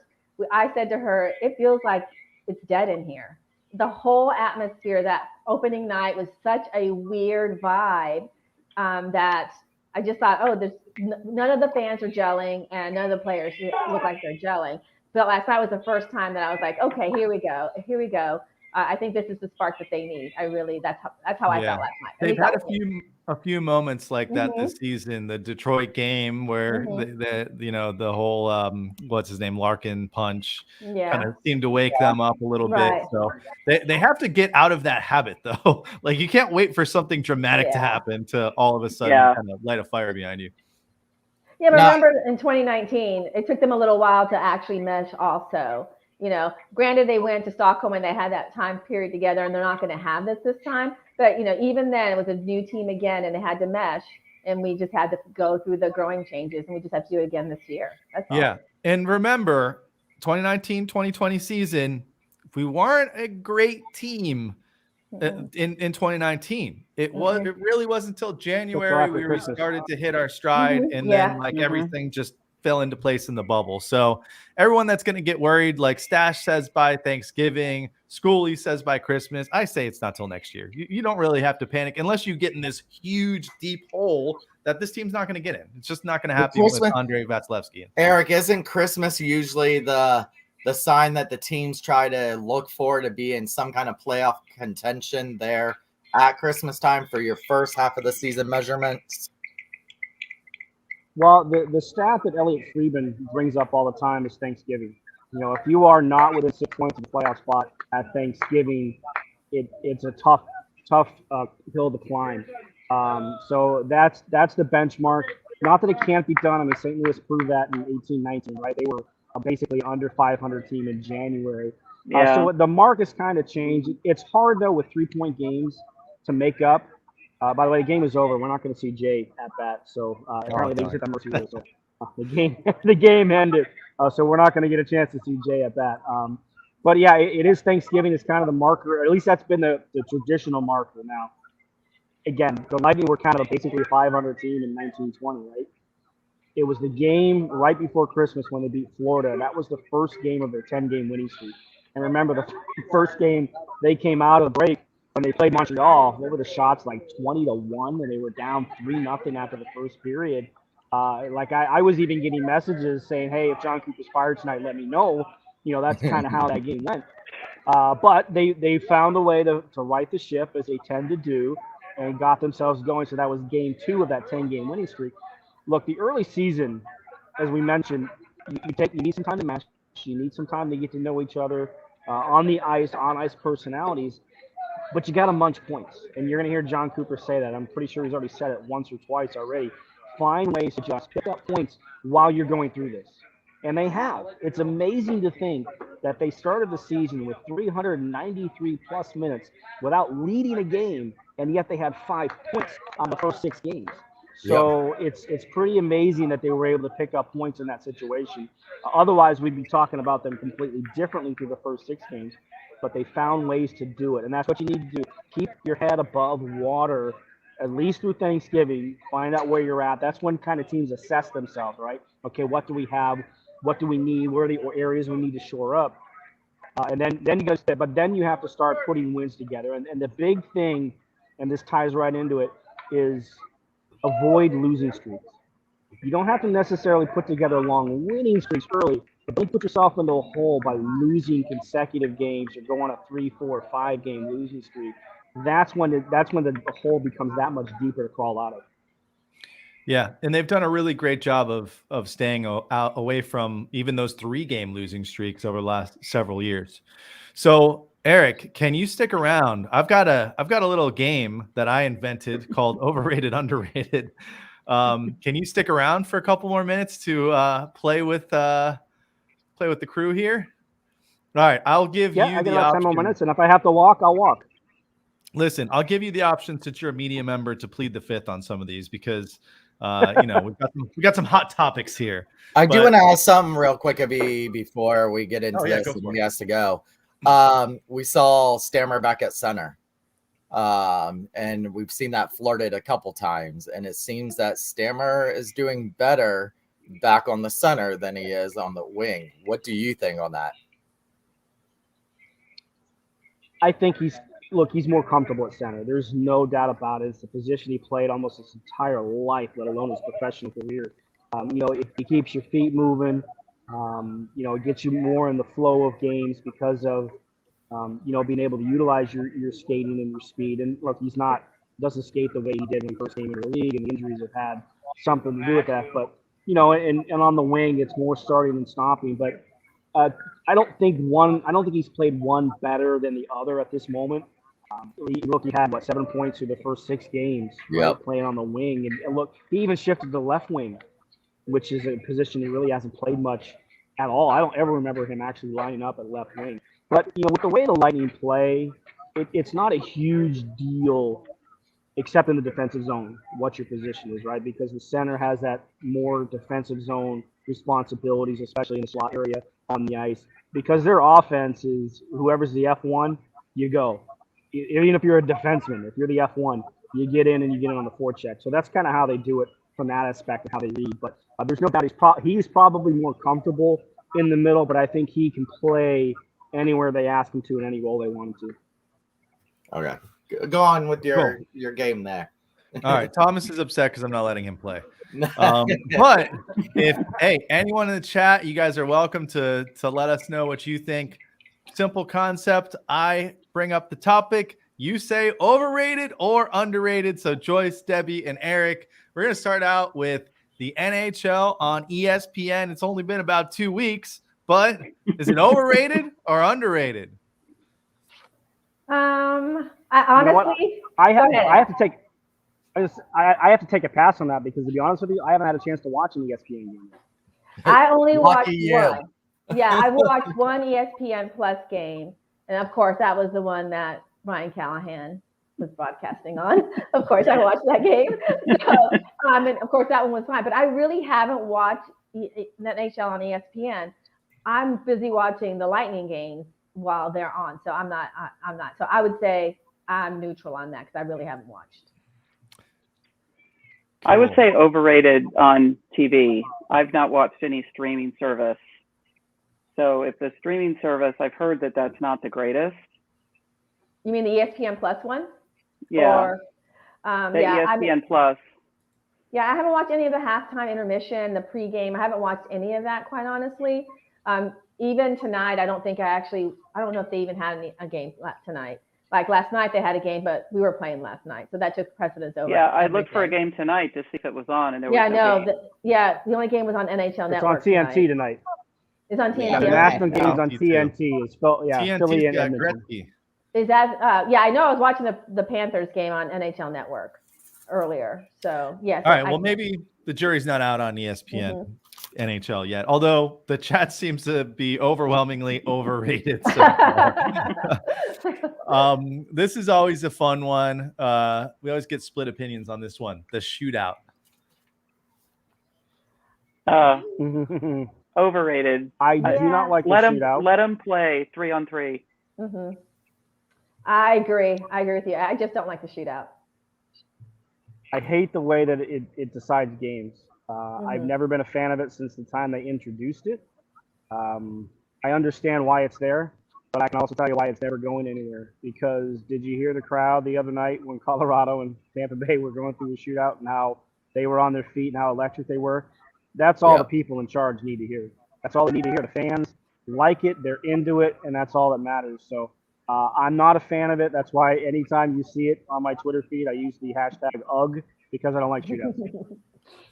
Speaker 3: I said to her, it feels like it's dead in here. The whole atmosphere that opening night was such a weird vibe that I just thought, none of the fans are gelling and none of the players look like they're gelling. But last night was the first time that I was like, okay, here we go. I think this is the spark that they need. That's how I felt last night.
Speaker 1: They've had a few moments like that this season. The Detroit game where the whole what's his name, Larkin punch kind of seemed to wake them up a little bit. So they have to get out of that habit though. Like, you can't wait for something dramatic to happen to all of a sudden kind of light a fire behind you.
Speaker 3: Yeah, but remember in 2019, it took them a little while to actually mesh also. Granted, they went to Stockholm and they had that time period together, and they're not going to have this time. But, even then, it was a new team again, and they had to mesh, and we just had to go through the growing changes, and we just have to do it again this year. That's all.
Speaker 1: Yeah, and remember, 2019-2020 season, we weren't a great team in 2019. It really wasn't until January we started to hit our stride, and then everything just fell into place in the bubble. So everyone that's going to get worried, like Stash says by Thanksgiving, Schoolie says by Christmas, I say it's not till next year. You don't really have to panic unless you get in this huge, deep hole that this team's not going to get in. It's just not going to happen with Andrei Vasilevsky.
Speaker 2: Eric, isn't Christmas usually the sign that the teams try to look for to be in some kind of playoff contention there at Christmas time for your first half of the season measurements?
Speaker 5: Well, the stat that Elliot Friedman brings up all the time is Thanksgiving. You know, if you are not within 6 points of the playoff spot at Thanksgiving, it's a tough hill to climb. So that's the benchmark. Not that it can't be done. I mean, St. Louis proved that in 18-19, right? They were basically under 500 team in January.
Speaker 4: Yeah.
Speaker 5: So the mark has kind of changed. It's hard, though, with 3-point games to make up. By the way, the game is over. We're not going to see Jay at bat. So apparently they hit that mercy rule. So the game ended. So we're not going to get a chance to see Jay at bat. But yeah, it is Thanksgiving. It's kind of the marker. At least that's been the traditional marker now. Again, the Lightning were kind of basically a 500 team in 1920, right? It was the game right before Christmas when they beat Florida. That was the first game of their 10-game winning streak. And remember, the first game they came out of the break when they played Montreal, they were the shots like 20-1, and they were down 3-0 after the first period. I was even getting messages saying, "Hey, if John Cooper's fired tonight, let me know." You know, that's kind of how that game went. But they found a way to right the ship, as they tend to do, and got themselves going. So that was game 2 of that 10-game winning streak. Look, the early season, as we mentioned, you need some time to mesh. You need some time to get to know each other on the ice, on-ice personalities. But you got to munch points. And you're going to hear John Cooper say that. I'm pretty sure he's already said it once or twice already. Find ways to just pick up points while you're going through this. And they have. It's amazing to think that they started the season with 393-plus minutes without leading a game, and yet they had 5 points on the first 6 games. So it's pretty amazing that they were able to pick up points in that situation. Otherwise, we'd be talking about them completely differently through the first 6 games. But they found ways to do it. And that's what you need to do. Keep your head above water, at least through Thanksgiving. Find out where you're at. That's when kind of teams assess themselves, right? Okay, what do we have? What do we need? Where are the areas we need to shore up? And then you guys, but then you have to start putting wins together. And the big thing, and this ties right into it, is avoid losing streaks. You don't have to necessarily put together long winning streaks early, but don't put yourself into a hole by losing consecutive games or going a 3, 4, 5-game losing streak. That's when the hole becomes that much deeper to crawl out of.
Speaker 1: Yeah, and they've done a really great job of staying away from even those 3-game losing streaks over the last several years. So, Eric, can you stick around? I've got a little game that I invented called Overrated, Underrated. Can you stick around for a couple more minutes to play with the crew here? All right, I'll give you
Speaker 5: I
Speaker 1: the
Speaker 5: got
Speaker 1: option.
Speaker 5: 10 more minutes, and if I have to walk, I'll walk.
Speaker 1: Listen, I'll give you the option since you're a media member to plead the fifth on some of these because we got some hot topics here.
Speaker 2: I do want to ask something real quick before we get into this and he has to go. We saw Stammer back at center. And we've seen that flirted a couple times, and it seems that Stammer is doing better back on the center than he is on the wing. What do you think on that?
Speaker 5: I think he's more comfortable at center. There's no doubt about it. It's the position he played almost his entire life, let alone his professional career. It keeps your feet moving. It gets you more in the flow of games because of being able to utilize your skating and your speed. And look, doesn't skate the way he did when he first came into the league, and the injuries have had something to do with that. But, and on the wing, it's more starting and stopping. But I don't think he's played one better than the other at this moment. He had 7 points through the first 6 games, right, playing on the wing. And look, he even shifted to left wing, which is a position he really hasn't played much at all. I don't ever remember him actually lining up at left wing. But, with the way the Lightning play, it's not a huge deal, except in the defensive zone, what your position is, right? Because the center has that more defensive zone responsibilities, especially in the slot area on the ice. Because their offense is whoever's the F1, you go. Even if you're a defenseman, if you're the F1, you get in and you get in on the forecheck. So that's kind of how they do it. from that aspect of how they read. But there's no doubt he's probably more comfortable in the middle, but I think he can play anywhere they ask him to in any role they want him to.
Speaker 2: Okay. Go on with your game there.
Speaker 1: All right. Thomas is upset because I'm not letting him play. But if anyone in the chat, you guys are welcome to let us know what you think. Simple concept. I bring up the topic. You say overrated or underrated. So Joyce, Debbie, and Eric, we're going to start out with the NHL on ESPN. It's only been about 2 weeks, but is it overrated or underrated?
Speaker 3: I honestly,
Speaker 5: I have to take a pass on that because, to be honest with you, I haven't had a chance to watch an ESPN game.
Speaker 3: I only watched
Speaker 2: you.
Speaker 3: one. Yeah, I watched one ESPN Plus game, and of course, that was the one that Ryan Callahan was broadcasting on. Of course, I watched that game. So, and of course, that one was fine. But I really haven't watched the NHL on ESPN. I'm busy watching the Lightning games while they're on, so I'm not. So I would say I'm neutral on that because I really haven't watched.
Speaker 4: I would say overrated on TV. I've not watched any streaming service. So if the streaming service, I've heard that that's not the greatest.
Speaker 3: You mean the ESPN Plus one?
Speaker 4: Yeah.
Speaker 3: Or,
Speaker 4: ESPN Plus.
Speaker 3: Yeah, I haven't watched any of the halftime intermission, the pregame. I haven't watched any of that, quite honestly. Even tonight, I don't know if they even had a game tonight. Like last night, they had a game, but we were playing last night, so that took precedence over.
Speaker 4: Yeah, I looked for a game tonight to see if it was on, and there was no game.
Speaker 3: The only game was on NHL Network.
Speaker 5: It's on TNT tonight.
Speaker 3: It's on TNT.
Speaker 5: Yeah, the national game's on TNT. It's Philly and Edmonton.
Speaker 3: Is that? I know. I was watching the Panthers game on NHL Network earlier. So yes.
Speaker 1: All right. Well, maybe the jury's not out on ESPN NHL yet, although the chat seems to be overwhelmingly overrated so far. This is always a fun one. We always get split opinions on this one. The shootout.
Speaker 4: Overrated.
Speaker 5: I do not like the shootout.
Speaker 4: Let them play 3-on-3.
Speaker 3: Mm-hmm. I agree with you. I just don't like the shootout.
Speaker 5: I hate the way that it decides games. I've never been a fan of it since the time they introduced it. I understand why it's there, but I can also tell you why it's never going anywhere. Because did you hear the crowd the other night when Colorado and Tampa Bay were going through a shootout and how they were on their feet and how electric they were? That's all the people in charge need to hear. That's all they need to hear. The fans like it, they're into it, and that's all that matters. So I'm not a fan of it. That's why anytime you see it on my Twitter feed, I use the hashtag UGG because I don't like shootouts.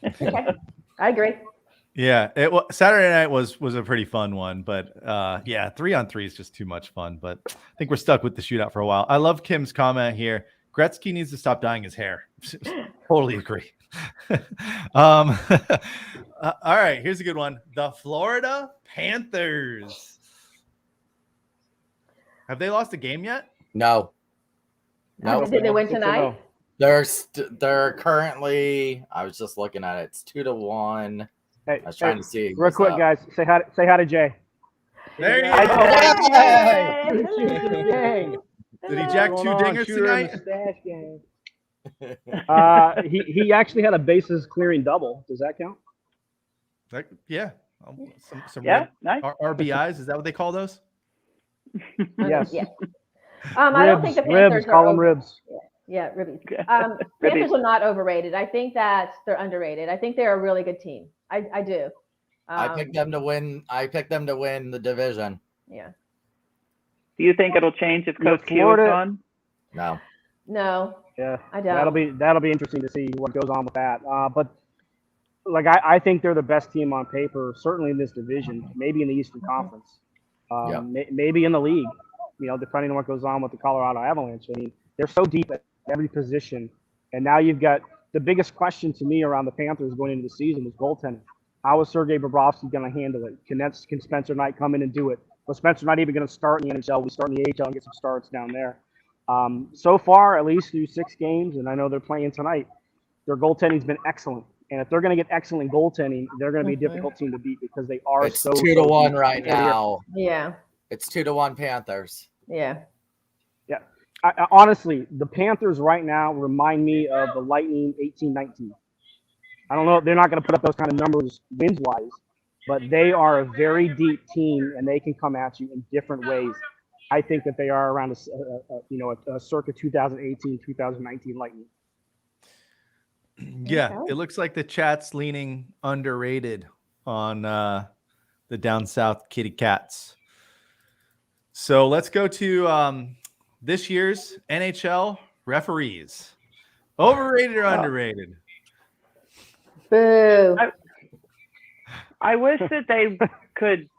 Speaker 3: Okay. I agree.
Speaker 1: Yeah, Saturday night was a pretty fun one, but 3-on-3 is just too much fun. But I think we're stuck with the shootout for a while. I love Kim's comment here. Gretzky needs to stop dyeing his hair. Totally agree. All right, here's a good one. The Florida Panthers. Have they lost a game yet?
Speaker 2: No.
Speaker 3: Did they win tonight?
Speaker 2: They're currently. I was just looking at it. It's 2-1.
Speaker 5: Hey,
Speaker 2: I was trying to see.
Speaker 5: Real quick, guys. Say hi to Jay.
Speaker 1: There you go. Did he jack 2 dingers tonight?
Speaker 5: He actually had a bases clearing double. Does that count?
Speaker 1: Yeah. Some
Speaker 4: nice.
Speaker 1: RBIs. Is that what they call those?
Speaker 5: Yes.
Speaker 3: Yeah. I don't think the Panthers
Speaker 5: call them ribs.
Speaker 3: Yeah, ribbies. Panthers are not overrated. I think that they're underrated. I think they're a really good team. I do.
Speaker 2: I picked them to win. I picked them to win the division.
Speaker 3: Yeah.
Speaker 4: Do you think it'll change if Coach Q is gone?
Speaker 2: No.
Speaker 5: Yeah,
Speaker 3: I don't.
Speaker 5: That'll be interesting to see what goes on with that. But like I think they're the best team on paper, certainly in this division, maybe in the Eastern Conference, maybe in the league. You know, depending on what goes on with the Colorado Avalanche. I mean, they're so deep at every position, and now you've got the biggest question to me around the Panthers going into the season was goaltending. How is Sergei Bobrovsky going to handle it? Can Spencer Knight come in and do it? Well, Spencer not even going to start in the NHL. We start in the AHL and get some starts down there. So far, at least through 6 games, and I know they're playing tonight, their goaltending's been excellent. And if they're going to get excellent goaltending, they're going to be a difficult team to beat because they are
Speaker 2: it's 2-1 right now.
Speaker 3: Yeah.
Speaker 2: It's 2-1 Panthers.
Speaker 3: Yeah.
Speaker 5: Yeah. Honestly, the Panthers right now remind me of the Lightning 18-19. I don't know. They're not going to put up those kind of numbers wins wise, but they are a very deep team, and they can come at you in different ways. I think that they are around a circa 2018, 2019 Lightning.
Speaker 1: Yeah, it looks like the chat's leaning underrated on the down south Kitty Cats. So let's go to this year's NHL referees. Overrated or underrated?
Speaker 3: Boo.
Speaker 4: I wish that they could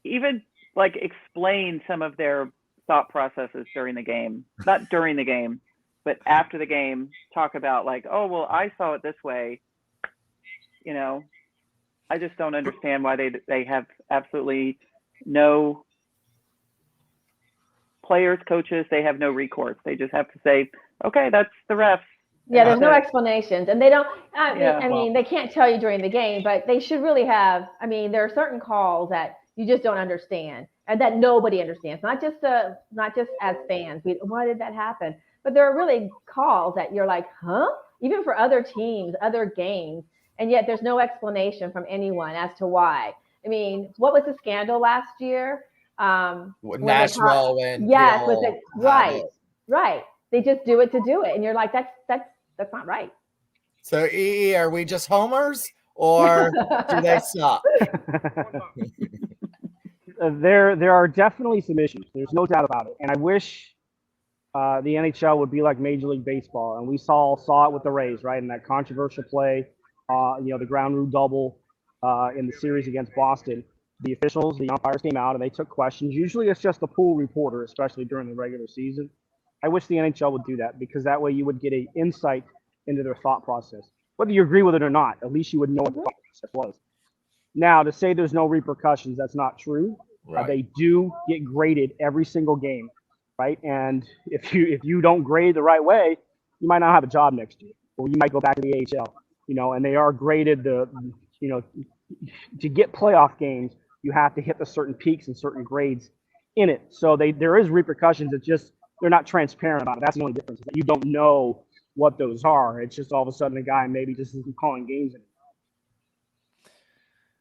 Speaker 4: even like explain some of their thought processes during the game, not during the game, but after the game, talk about like, oh, well, I saw it this way. You know, I just don't understand why they have absolutely no players, coaches. They have no recourse. They just have to say, okay, that's the refs.
Speaker 3: Yeah, there's no explanations, and they don't. I mean, they can't tell you during the game, but they should really have. I mean, there are certain calls that you just don't understand, and that nobody understands. Not just as fans. Why did that happen? But there are really calls that you're like, huh? Even for other teams, other games, and yet there's no explanation from anyone as to why. I mean, what was the scandal last year?
Speaker 2: Nashville and
Speaker 3: yes, was it right? They just do it to do it, and you're like, that's not right.
Speaker 2: So, are we just homers, or do they suck?
Speaker 5: There are definitely some issues. There's no doubt about it. And I wish the NHL would be like Major League Baseball. And we saw it with the Rays, right? In that controversial play, the ground rule double in the series against Boston. The officials, the umpires came out and they took questions. Usually it's just a pool reporter, especially during the regular season. I wish the NHL would do that, because that way you would get an insight into their thought process. Whether you agree with it or not, at least you would know what the thought process was. Now, to say there's no repercussions, that's not true.
Speaker 2: Right.
Speaker 5: They do get graded every single game, right? And if you don't grade the right way, you might not have a job next year, or you might go back to the AHL. And they are graded to get playoff games. You have to hit the certain peaks and certain grades in it. So there is repercussions. It's just they're not transparent about it. That's the only difference. You don't know what those are. It's just all of a sudden a guy maybe just isn't calling games anymore.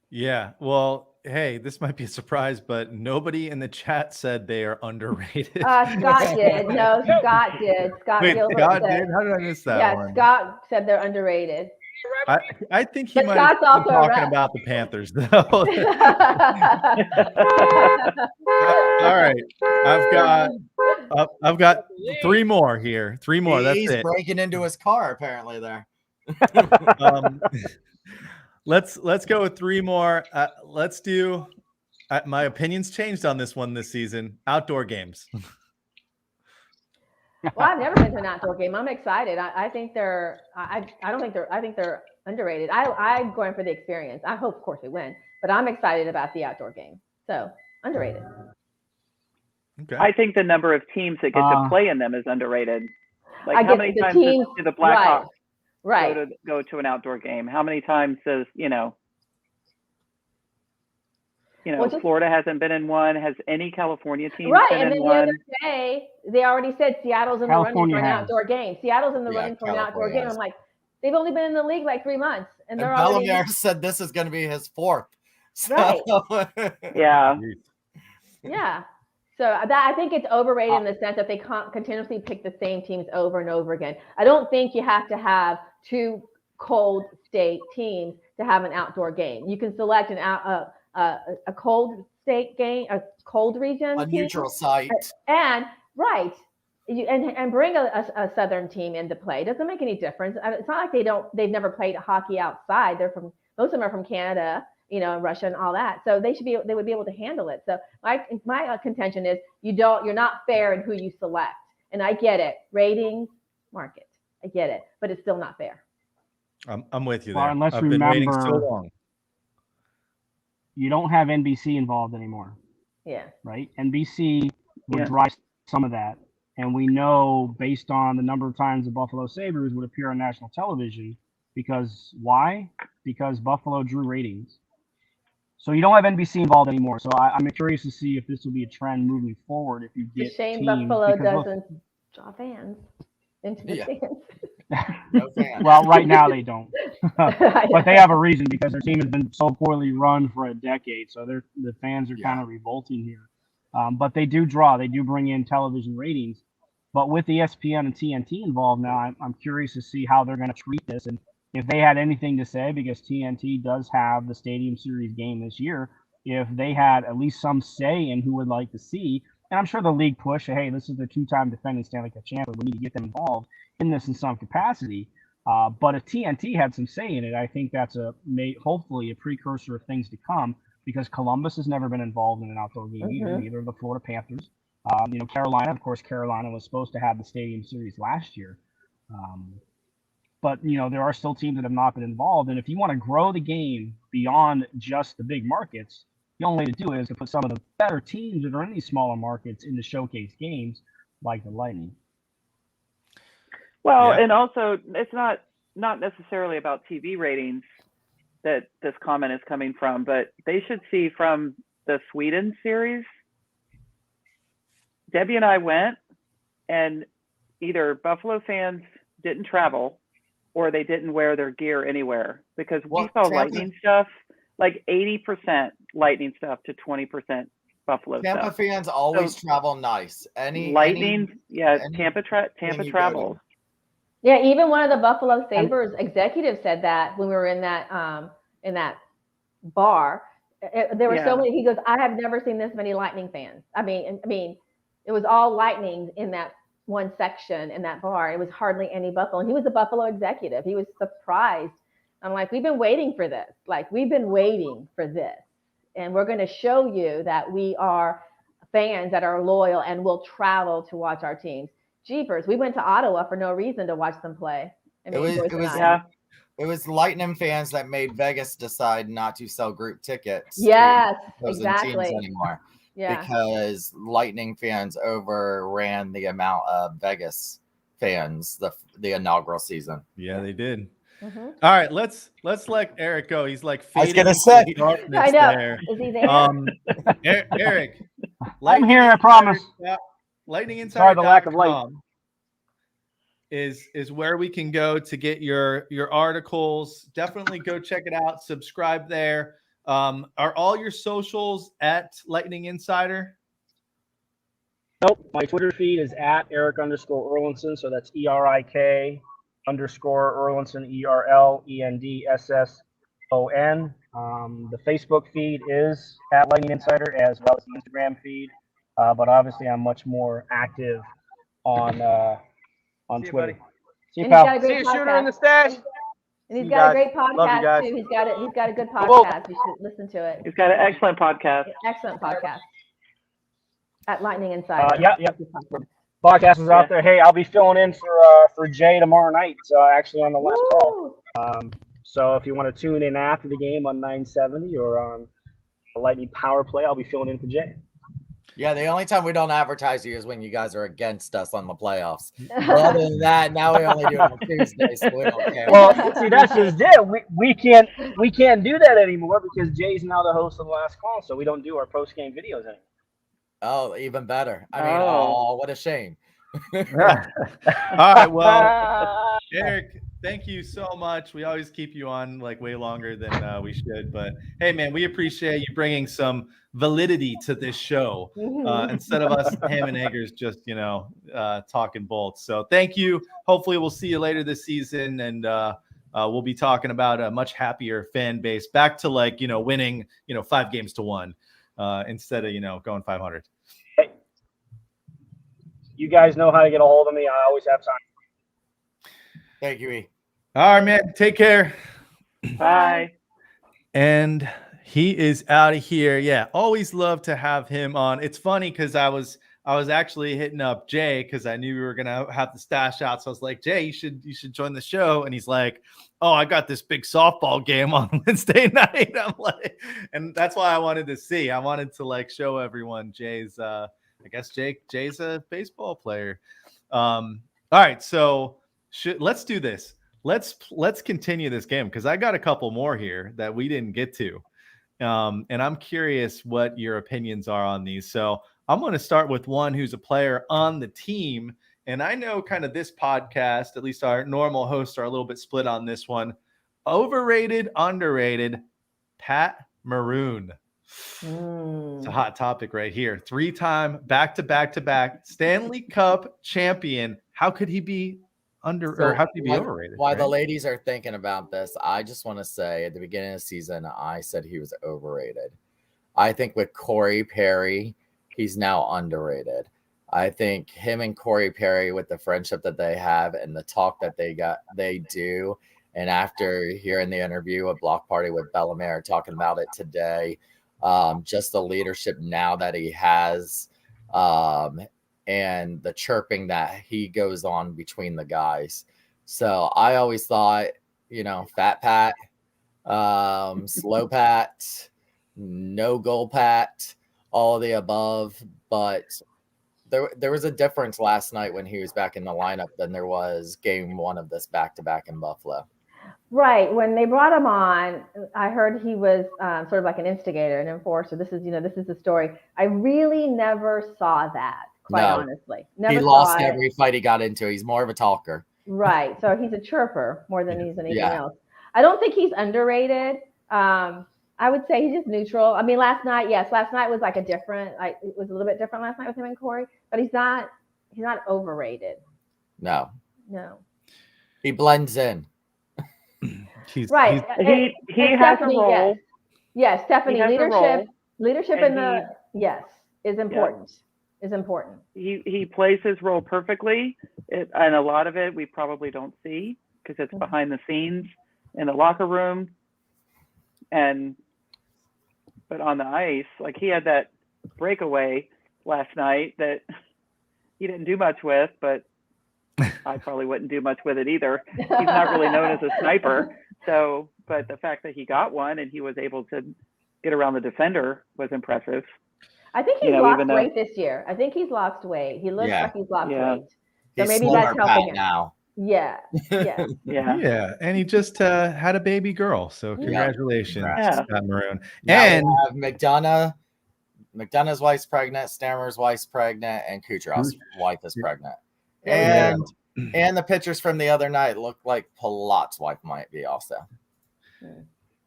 Speaker 1: Yeah. Well, hey, this might be a surprise, but nobody in the chat said they are underrated.
Speaker 3: Scott did. No, Scott did.
Speaker 1: Wait,
Speaker 3: Gilbert
Speaker 1: Scott
Speaker 3: said,
Speaker 1: did? How did I miss that
Speaker 3: yeah,
Speaker 1: one?
Speaker 3: Scott said they're underrated.
Speaker 1: I think he
Speaker 3: But
Speaker 1: might have
Speaker 3: Scott's
Speaker 1: been
Speaker 3: also a
Speaker 1: talking
Speaker 3: ref.
Speaker 1: about the Panthers, though. All right. I've got three more here. Three more. That's
Speaker 2: He's
Speaker 1: it.
Speaker 2: breaking into his car apparently there.
Speaker 1: Let's go with three more. Let's do. My opinion's changed on this one this season. Outdoor games.
Speaker 3: Well, I've never been to an outdoor game. I'm excited. I think they're. I think they're underrated. I'm going for the experience. I hope, of course, they win, but I'm excited about the outdoor game. So underrated.
Speaker 1: Okay.
Speaker 4: I think the number of teams that get to play in them is underrated. Like, how many times do the Blackhawks go to an outdoor game? How many times does Florida hasn't been in one? Has any California team been in one?
Speaker 3: And then the other day, they already said Seattle's in the running for an outdoor game. Seattle's in the running for an outdoor game. I'm like, they've only been in the league like 3 months, and they're already.
Speaker 2: Bellemare said this is going to be his fourth. So.
Speaker 3: Right.
Speaker 4: Yeah.
Speaker 3: Yeah. So I think it's overrated in the sense that they continuously pick the same teams over and over again. I don't think you have to have 2 cold state teams to have an outdoor game. You can select a cold state game, a cold region,
Speaker 2: a neutral site,
Speaker 3: and and bring a southern team into play. It doesn't make any difference. It's not like they've never played hockey outside. Most of them are from Canada, Russia and all that. So they would be able to handle it. So my contention is you're not fair in who you select. And I get it, ratings, market, I get it, but it's still not fair.
Speaker 1: I'm with you there.
Speaker 5: Unless
Speaker 1: I've been waiting so long.
Speaker 5: You don't have NBC involved anymore.
Speaker 3: Yeah.
Speaker 5: Right? NBC would drive some of that. And we know, based on the number of times the Buffalo Sabres would appear on national television, because why? Because Buffalo drew ratings. So you don't have NBC involved anymore. So I'm curious to see if this will be a trend moving forward. If you get
Speaker 3: it's a shame
Speaker 5: teams,
Speaker 3: Buffalo doesn't draw fans into the stands.
Speaker 2: No fans.
Speaker 5: Well, right now they don't, but they have a reason because their team has been so poorly run for a decade. So the fans are kind of revolting here. But they do draw. They do bring in television ratings. But with ESPN and TNT involved now, I'm curious to see how they're going to treat this and if they had anything to say, because TNT does have the Stadium Series game this year, if they had at least some say in who would like to see. And I'm sure the league push, hey, this is the two-time defending Stanley Cup champion. We need to get them involved in this in some capacity. But if TNT had some say in it, I think that's hopefully a precursor of things to come, because Columbus has never been involved in an outdoor game either, neither of the Florida Panthers. Carolina, of course, Carolina was supposed to have the Stadium Series last year. But, there are still teams that have not been involved. And if you want to grow the game beyond just the big markets, the only way to do it is to put some of the better teams that are in these smaller markets into showcase games like the Lightning.
Speaker 4: Well, and also it's not necessarily about TV ratings that this comment is coming from, but they should see from the Sweden series. Debbie and I went, and either Buffalo fans didn't travel or they didn't wear their gear anywhere, because we saw Lightning stuff, like 80% Lightning stuff to 20% Buffalo stuff.
Speaker 2: Tampa fans always travel nice.
Speaker 4: Tampa travels.
Speaker 3: Yeah, even one of the Buffalo Sabres executives said that when we were in that bar. There were so many. He goes, I have never seen this many Lightning fans. I mean, it was all Lightning in that one section in that bar. It was hardly any Buffalo. And he was a Buffalo executive. He was surprised. I'm like, we've been waiting for this. And we're going to show you that we are fans that are loyal and will travel to watch our teams. Jeepers, we went to Ottawa for no reason to watch them play.
Speaker 2: It was Lightning fans that made Vegas decide not to sell group tickets.
Speaker 3: Yes, exactly.
Speaker 2: Teams anymore. Yeah. Because Lightning fans overran the amount of Vegas fans the inaugural season.
Speaker 1: Yeah, they did. Mm-hmm. All right, let's let Eric go. He's like fading.
Speaker 2: I was gonna say.
Speaker 3: I know. There. Is he there?
Speaker 1: Eric,
Speaker 5: I'm here. I promise.
Speaker 1: Lightning Insider.
Speaker 5: Sorry, the lack of light.
Speaker 1: Is where we can go to get your articles. Definitely go check it out. Subscribe there. Are all your socials at Lightning Insider?
Speaker 5: Nope. My Twitter feed is at Erik_Erlendsson. So that's ERIK_Erlendsson, ERLENDSSON. The Facebook feed is at Lightning Insider, as well as the Instagram feed. But obviously, I'm much more active on Twitter.
Speaker 3: See you, pal.
Speaker 5: See you, Shooter in the stash.
Speaker 3: And he's got a great podcast too. He's got a good podcast. You should listen to it.
Speaker 4: He's got an excellent podcast.
Speaker 3: Excellent podcast. At Lightning Insider.
Speaker 5: Yep. Podcast is out there. Hey, I'll be filling in for Jay tomorrow night. Actually on the last call. So if you want to tune in after the game on 970 or on the Lightning Power Play, I'll be filling in for Jay.
Speaker 2: Yeah, the only time we don't advertise you is when you guys are against us on the playoffs. But other than that, now we only do it on Tuesday, so we don't care.
Speaker 5: Well, see, that's just it. We can't do that anymore because Jay's now the host of the last call, so we don't do our post-game videos anymore.
Speaker 2: Oh, even better. I mean, what a shame.
Speaker 1: All right, well, Eric, thank you so much. We always keep you on like way longer than we should, but hey, man, we appreciate you bringing some validity to this show instead of us ham and eggers just talking bolts. So thank you. Hopefully we'll see you later this season, and we'll be talking about a much happier fan base, back to winning 5-1 instead of going 500.
Speaker 5: You guys know how to get a hold of me. I always have time.
Speaker 2: Thank you, E.
Speaker 1: All right, man. Take care.
Speaker 4: Bye.
Speaker 1: And he is out of here. Yeah, always love to have him on. It's funny because I was actually hitting up Jay because I knew we were gonna have the stash out. So I was like, Jay, you should join the show. And he's like, oh, I got this big softball game on Wednesday night. I'm like, and that's why I wanted to see. I wanted to show everyone Jay's. I guess Jay's a baseball player. All right, so let's do this. Let's continue this game because I got a couple more here that we didn't get to, and I'm curious what your opinions are on these. So I'm going to start with one who's a player on the team, And I know kind of this podcast, at least our normal hosts are a little bit split on this one. Overrated, underrated, Pat Maroon. It's a hot topic right here. 3-time back-to-back Stanley Cup champion. How could he be or how could he be overrated?
Speaker 2: While the ladies are thinking about this, I just want to say at the beginning of the season, I said he was overrated. I think with Corey Perry, he's now underrated. I think him and Corey Perry, with the friendship that they have and the talk that they do, and after hearing the interview at Block Party with Bellemare talking about it today, just the leadership now that he has, and the chirping that he goes on between the guys. So I always thought, Fat Pat, Slow Pat, no goal Pat, all of the above, but there was a difference last night when he was back in the lineup than there was game one of this back-to-back in Buffalo.
Speaker 3: Right. When they brought him on, I heard he was sort of like an instigator, an enforcer. This is the story. I really never saw that, quite honestly. Never
Speaker 2: he lost every fight he got into. He's more of a talker.
Speaker 3: Right. So he's a chirper more than he's anything else. I don't think he's underrated. I would say he's just neutral. I mean, last night was like it was a little bit different last night with him and Corey, but he's not overrated.
Speaker 2: No.
Speaker 3: He
Speaker 2: blends in.
Speaker 4: He has a role.
Speaker 3: Yes, Stephanie, leadership is important. Is important.
Speaker 4: He plays his role perfectly, and a lot of it we probably don't see because it's behind the scenes in the locker room. But on the ice, like he had that breakaway last night that he didn't do much with, but I probably wouldn't do much with it either. He's not really known as a sniper. So, but the fact that he got one and he was able to get around the defender was impressive.
Speaker 3: I think he's lost weight this year. I think he's lost weight. He looks like he's lost weight. So maybe that's helping him now. Yeah.
Speaker 1: And he just had a baby girl. So congratulations, Pat Maroon.
Speaker 2: Now and McDonough's wife's pregnant, Stammer's wife's pregnant, and Kucherov's wife is pregnant. And the pictures from the other night look like Palat's wife might be also.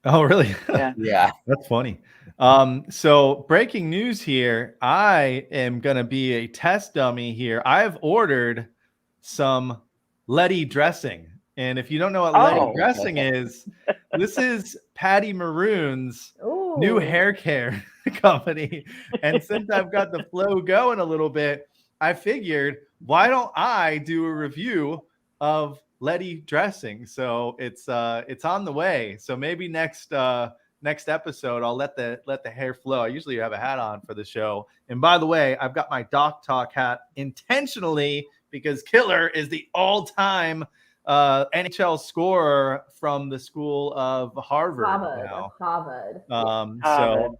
Speaker 1: Oh, really?
Speaker 2: Yeah.
Speaker 1: That's funny. So breaking news here. I am going to be a test dummy here. I've ordered some Letty dressing. And if you don't know what Letty dressing is, this is Patty Maroon's new hair care company. And since I've got the flow going a little bit, I figured, why don't I do a review of Letty dressing? So it's on the way. So maybe next episode I'll let the hair flow. I usually have a hat on for the show. And by the way, I've got my Doc Talk hat intentionally because Killer is the all-time NHL scorer from the school of Harvard.
Speaker 3: Harvard.
Speaker 1: So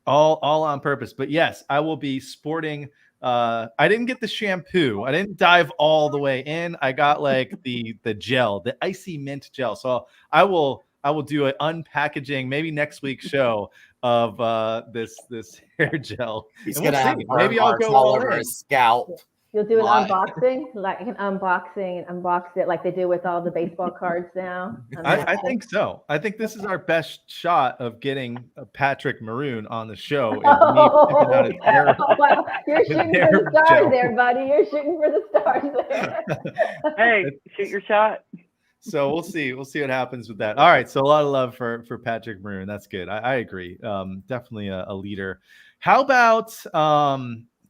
Speaker 1: all on purpose. But yes, I will be sporting. I didn't get the shampoo. I didn't dive all the way in. I got like the gel, the icy mint gel. So I will do an unpackaging maybe next week's show of this hair gel.
Speaker 2: He's gonna have maybe I'll go all over his scalp.
Speaker 3: You'll do an unboxing, like an unboxing and unbox it like they do with all the baseball cards now.
Speaker 1: I think so. I think this is our best shot of getting Patrick Maroon on the show.
Speaker 3: Wow. You're shooting for the stars there, buddy. You're shooting for the stars there.
Speaker 4: Hey, shoot your shot.
Speaker 1: So we'll see. We'll see what happens with that. All right. So a lot of love for Patrick Maroon. That's good. I agree. Definitely a leader. How about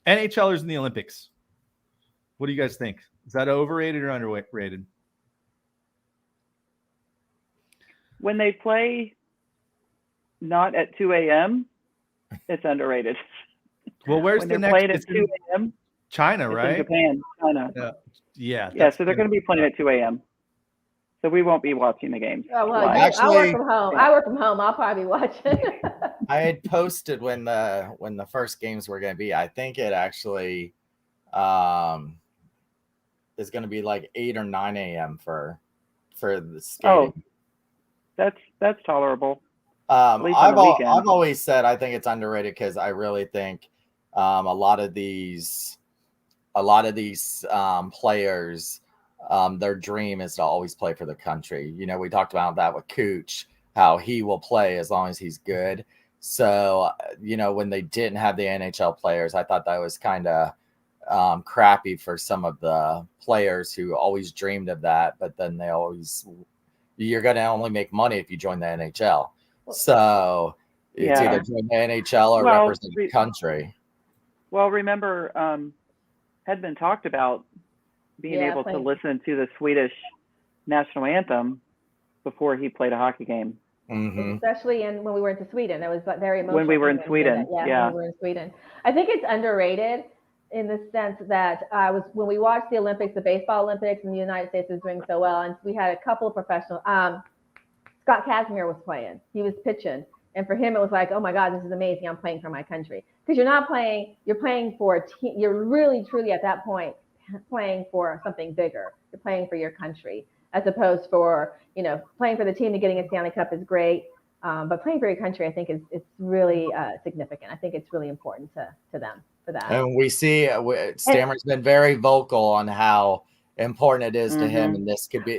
Speaker 1: NHLers in the Olympics? What do you guys think? Is that overrated or underrated?
Speaker 4: When they play not at 2 a.m., it's underrated.
Speaker 1: Well, where's
Speaker 4: when
Speaker 1: the
Speaker 4: they're
Speaker 1: next?
Speaker 4: Playing at 2 a.m.
Speaker 1: China, right?
Speaker 4: Japan, China.
Speaker 1: Yeah.
Speaker 4: So they're going to be playing at 2 a.m. So we won't be watching the games.
Speaker 3: Oh, well, I work from home. I'll probably be watching.
Speaker 2: I had posted when the first games were going to be. I think it actually is going to be like 8 or 9 a.m. for the skating.
Speaker 4: Oh, that's tolerable.
Speaker 2: I've always said I think it's underrated because I really think a lot of these a lot of these players, their dream is to always play for the country. You know, we talked about that with Cooch, how he will play as long as he's good. So, you know, when they didn't have the NHL players, I thought that was kind of crappy for some of the players who always dreamed of that, but then you're going to only make money if you join the NHL. So it's either join the NHL or represent the country.
Speaker 4: Well, remember, Hedman talked about being able to listen to the Swedish national anthem before he played a hockey game.
Speaker 2: Mm-hmm.
Speaker 3: Especially when we went to Sweden. It was very emotional.
Speaker 4: When we were in Sweden.
Speaker 3: Yeah, when we were in Sweden. I think it's underrated in the sense that when we watched the Olympics, the baseball Olympics, and the United States was doing so well, and we had a couple of professional. Scott Kazmir was playing. He was pitching. And for him, it was like, oh my God, this is amazing. I'm playing for my country. Because you're not playing, you're playing for a team. You're really, truly at that point playing for something bigger. You're playing for your country, as opposed for, playing for the team and getting a Stanley Cup is great. But playing for your country, I think it's really significant. I think it's really important to them for that.
Speaker 2: And we see Stammer's been very vocal on how important it is to him, and this would be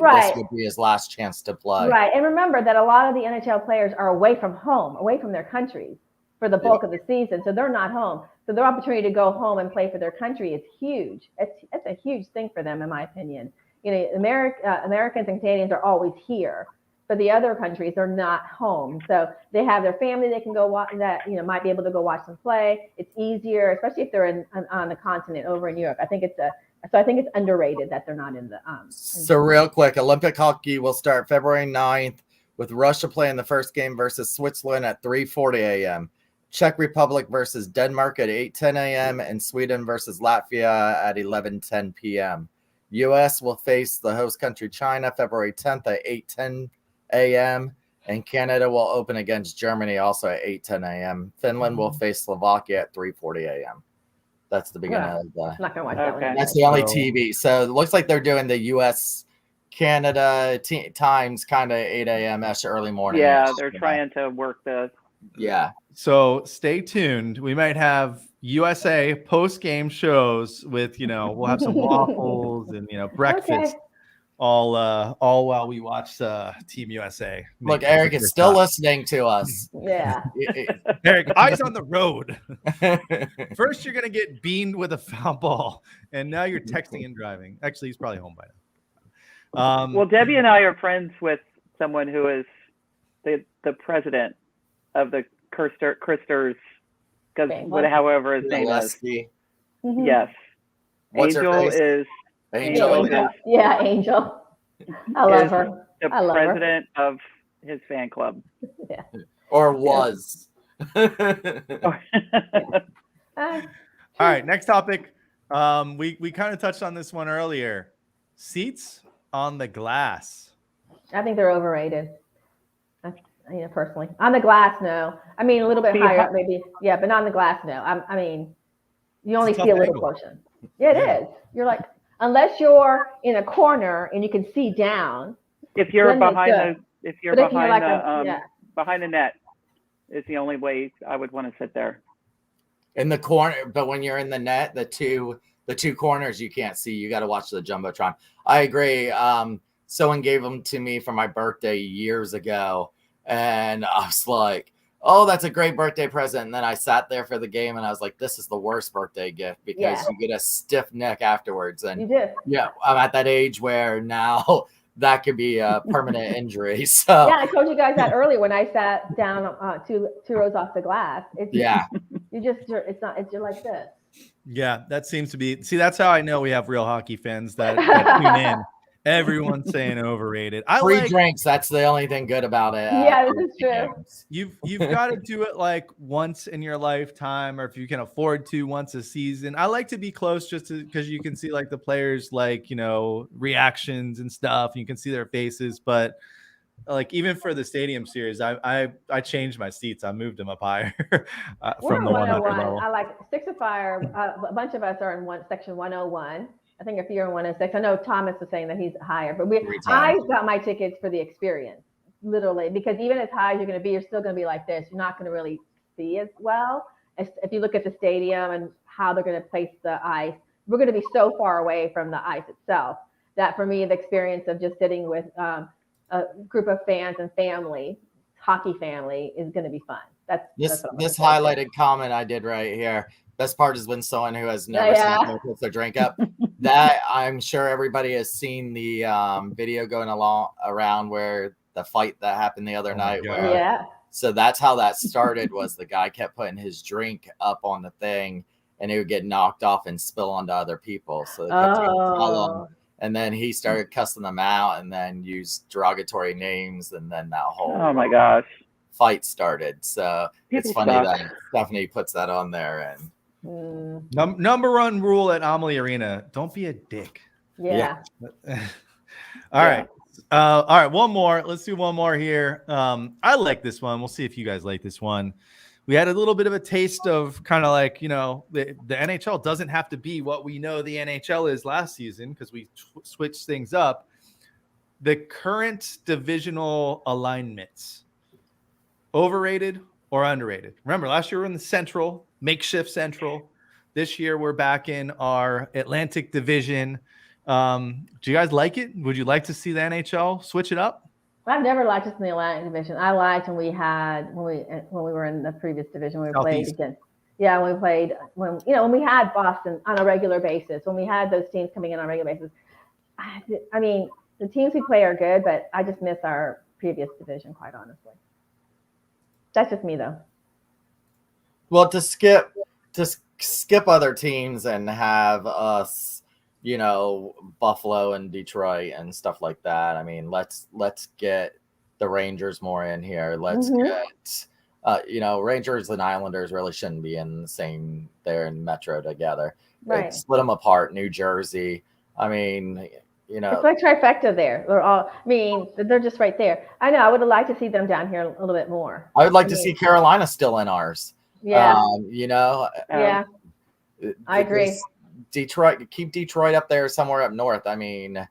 Speaker 2: his last chance to play.
Speaker 3: Right. And remember that a lot of the NHL players are away from home, away from their countries for the bulk of the season. So they're not home. So their opportunity to go home and play for their country is huge. It's a huge thing for them, in my opinion. Americans and Canadians are always here, but the other countries are not home. So they have their family they can go watch that, might be able to go watch them play. It's easier, especially if they're on the continent over in Europe. I think it's underrated that they're not in the.
Speaker 2: So real quick, Olympic hockey will start February 9th with Russia playing the first game versus Switzerland at 3:40 a.m. Czech Republic versus Denmark at 8:10 a.m. and Sweden versus Latvia at 11:10 p.m. U.S. will face the host country China February 10th at 8:10 a.m. and Canada will open against Germany also at 8:10 a.m. Finland will face Slovakia at 3:40 a.m. That's the beginning of the.
Speaker 3: I'm not gonna watch that one.
Speaker 2: That's the only TV. So it looks like they're doing the U.S. Canada times kind of 8 a.m. early morning.
Speaker 4: Yeah, they're trying to work the.
Speaker 2: Yeah.
Speaker 1: So stay tuned. We might have USA post game shows with we'll have some waffles and breakfast. All while we watch Team USA.
Speaker 2: Look, Eric is still listening to us.
Speaker 3: Yeah.
Speaker 1: Eric, eyes on the road. First, you're going to get beamed with a foul ball, and now you're texting and driving. Actually, he's probably home by now.
Speaker 4: Well, Debbie and I are friends with someone who is the president of the Christers, however his name is.
Speaker 3: Mm-hmm.
Speaker 4: Yes.
Speaker 2: What's
Speaker 4: Angel
Speaker 2: her face?
Speaker 4: is.
Speaker 2: Angel.
Speaker 3: Yeah, Angel. I love her.
Speaker 4: The president of his fan club.
Speaker 3: Yeah.
Speaker 2: Or was.
Speaker 1: All right, next topic. We kind of touched on this one earlier. Seats on the glass.
Speaker 3: I think they're overrated. Personally. On the glass, no. I mean, a little bit higher up, maybe. Yeah, but not on the glass, no. I mean, you only see a little portion. Yeah, it is. You're like, unless you're in a corner and you can see down.
Speaker 4: If you're behind behind the net, is the only way I would want to sit there.
Speaker 2: In the corner, but when you're in the net, the two corners you can't see. You got to watch the jumbotron. I agree. Someone gave them to me for my birthday years ago, and I was like, oh, that's a great birthday present. And then I sat there for the game and I was like, this is the worst birthday gift because you get a stiff neck afterwards. And
Speaker 3: you do.
Speaker 2: Yeah, I'm at that age where now that could be a permanent injury. So
Speaker 3: yeah, I told you guys that earlier when I sat down two rows off the glass. You're like this.
Speaker 1: Yeah, that seems to be. See, that's how I know we have real hockey fans that tune in. Everyone's saying overrated.
Speaker 2: Free drinks. That's the only thing good about it.
Speaker 3: Yeah, this is true.
Speaker 1: You've got to do it like once in your lifetime, or if you can afford to, once a season. I like to be close just because you can see like the players, like reactions and stuff. You can see their faces, but like even for the stadium series, I changed my seats. I moved them up higher from the 100 level.
Speaker 3: I like Six of Fire. A bunch of us are in section 101. I think if you're in 106, I know Thomas was saying that he's higher, but I got my tickets for the experience, literally, because even as high as you're going to be, you're still going to be like this. You're not going to really see as well. If you look at the stadium and how they're going to place the ice, we're going to be so far away from the ice itself that for me, the experience of just sitting with a group of fans and family, hockey family, is going to be fun. That's
Speaker 2: this highlighted comment I did right here. Best part is when someone who has never seen someone puts their drink up. That I'm sure everybody has seen the video going around where the fight that happened the other night. So that's how that started. Was the guy kept putting his drink up on the thing, and it would get knocked off and spill onto other people. So they kept trying to tell him. And then he started cussing them out, and then used derogatory names, and then that whole fight started. So it's funny that Stephanie puts that on there. And
Speaker 1: number one rule at Amalie Arena: don't be a dick.
Speaker 3: Yeah.
Speaker 1: All right. All right. One more. Let's do one more here. I like this one. We'll see if you guys like this one. We had a little bit of a taste of kind of like, you know, the NHL doesn't have to be what we know the NHL is last season because we switched things up. The current divisional alignments, overrated or underrated? Remember, last year we were in the Central, makeshift Central. This year we're back in our Atlantic Division. Do you guys like it? Would you like to see the NHL switch it up?
Speaker 3: I've never liked us in the Atlantic Division. I liked when we were in the previous division, when we played against. Yeah, when we had Boston on a regular basis, when we had those teams coming in on a regular basis. I mean, the teams we play are good, but I just miss our previous division, quite honestly. That's just me, though.
Speaker 2: Well, to skip other teams and have us, you know, Buffalo and Detroit and stuff like that. I mean, let's get the Rangers more in here. Let's get, you know, Rangers and Islanders really shouldn't be in the same, they're in Metro together.
Speaker 3: Right.
Speaker 2: Split them apart. New Jersey. I mean, you know.
Speaker 3: It's like trifecta there. They're just right there. I know. I would have liked to see them down here a little bit more.
Speaker 2: I would like to see Carolina still in ours.
Speaker 3: Yeah.
Speaker 2: You know.
Speaker 3: Yeah. I agree.
Speaker 2: Detroit, keep Detroit up there somewhere up north. I mean,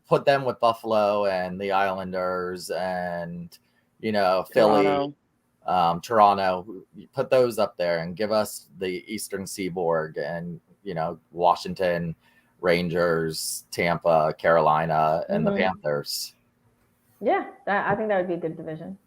Speaker 2: put them with Buffalo and the Islanders and, you know, Philly, Toronto, put those up there and give us the Eastern Seaboard and, you know, Washington, Rangers, Tampa, Carolina, and the Panthers.
Speaker 3: Yeah, I think that would be a good division.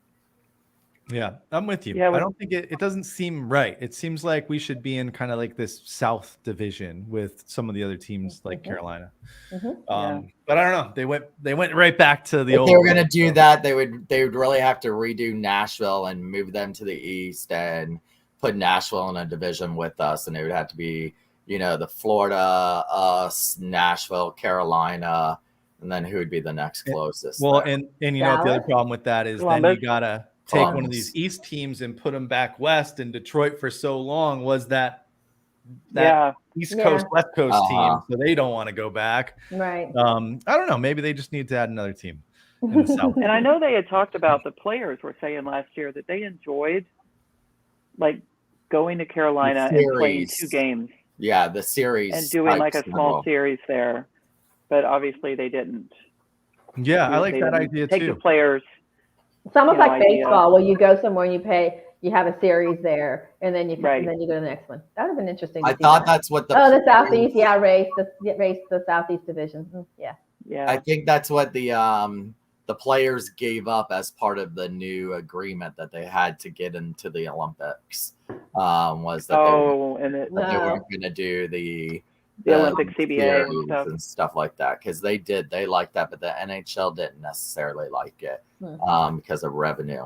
Speaker 1: Yeah, I'm with you. Yeah, I don't think it doesn't seem right. It seems like we should be in kind of like this South division with some of the other teams like Carolina. But I don't know. They went right back to the old.
Speaker 2: If they were going to do that, they would really have to redo Nashville and move them to the East and put Nashville in a division with us, and it would have to be, you know, the Florida, us, Nashville, Carolina, and then who would be the next closest?
Speaker 1: Well, and you know the other problem with that is then you gotta take one of these East teams and put them back West. And Detroit for so long was that East Coast, West Coast team, so they don't want to go back.
Speaker 3: Right.
Speaker 1: I don't know. Maybe they just need to add another team in the South.
Speaker 4: And I know they had talked about, the players were saying last year that they enjoyed like going to Carolina and playing 2 games.
Speaker 2: Yeah, the series.
Speaker 4: And doing like a small series there. But obviously they didn't.
Speaker 1: Yeah, I like that idea too.
Speaker 4: Take the players.
Speaker 3: It's almost like baseball, where you go somewhere and you have a series there, and then you and then you go to the next one. That would have been interesting.
Speaker 2: I thought that's what
Speaker 3: the Southeast, race the Southeast division. Yeah.
Speaker 2: I think that's what the players gave up as part of the new agreement that they had to get into the Olympics. Was that they weren't going to do the
Speaker 4: Olympic CBA
Speaker 2: and stuff like that, because they liked that, but the NHL didn't necessarily like it because of revenue.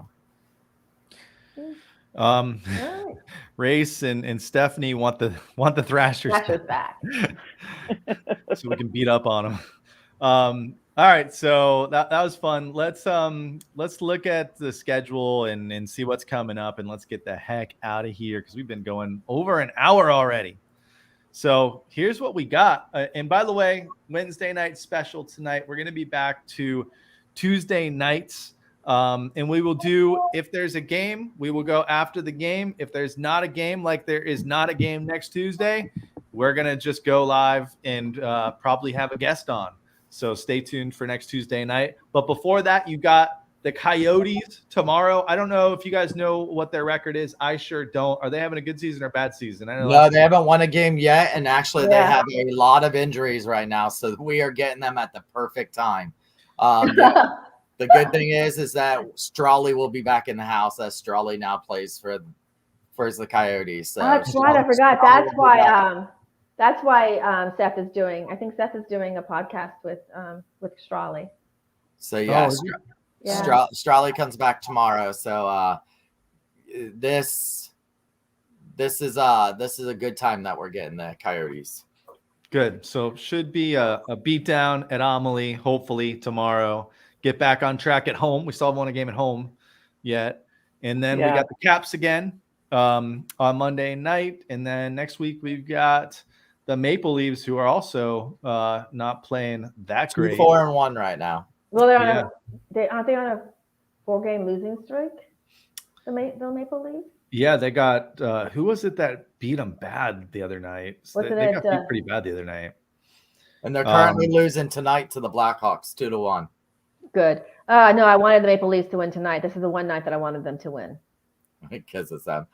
Speaker 1: Race and Stephanie want the Thrashers
Speaker 3: back
Speaker 1: so we can beat up on them. All right, so that was fun. Let's look at the schedule and see what's coming up, and let's get the heck out of here because we've been going over an hour already. So here's what we got. And by the way, Wednesday night special tonight. We're going to be back to Tuesday nights. And we will do, if there's a game, we will go after the game. If there's not a game, like there is not a game next Tuesday, we're going to just go live and probably have a guest on. So stay tuned for next Tuesday night. But before that, you got the Coyotes tomorrow. I don't know if you guys know what their record is. I sure don't. Are they having a good season or bad season? I know.
Speaker 2: No, they haven't won a game yet, and actually they have a lot of injuries right now, so we are getting them at the perfect time. The good thing is that Strawley will be back in the house, as Strawley now plays for the Coyotes. So
Speaker 3: that's right. I forgot. That's why Seth is doing. I think Seth is doing a podcast with Strawley.
Speaker 2: So yeah, Strawley comes back tomorrow. So this is a good time that we're getting the Coyotes.
Speaker 1: Good. So should be a beatdown at Amelie, hopefully tomorrow. Get back on track at home. We still haven't won a game at home yet. And then we got the Caps again on Monday night. And then next week we've got the Maple Leafs, who are also not playing that great.
Speaker 2: 4-1 right now.
Speaker 3: Well, aren't they on a 4-game losing streak? The Maple Leafs?
Speaker 1: Yeah, they got who was it that beat them bad the other night? They got beat pretty bad the other night.
Speaker 2: And they're currently losing tonight to the Blackhawks 2-1.
Speaker 3: Good. No, I wanted the Maple Leafs to win tonight. This is the one night that I wanted them to win.
Speaker 2: Because it's them.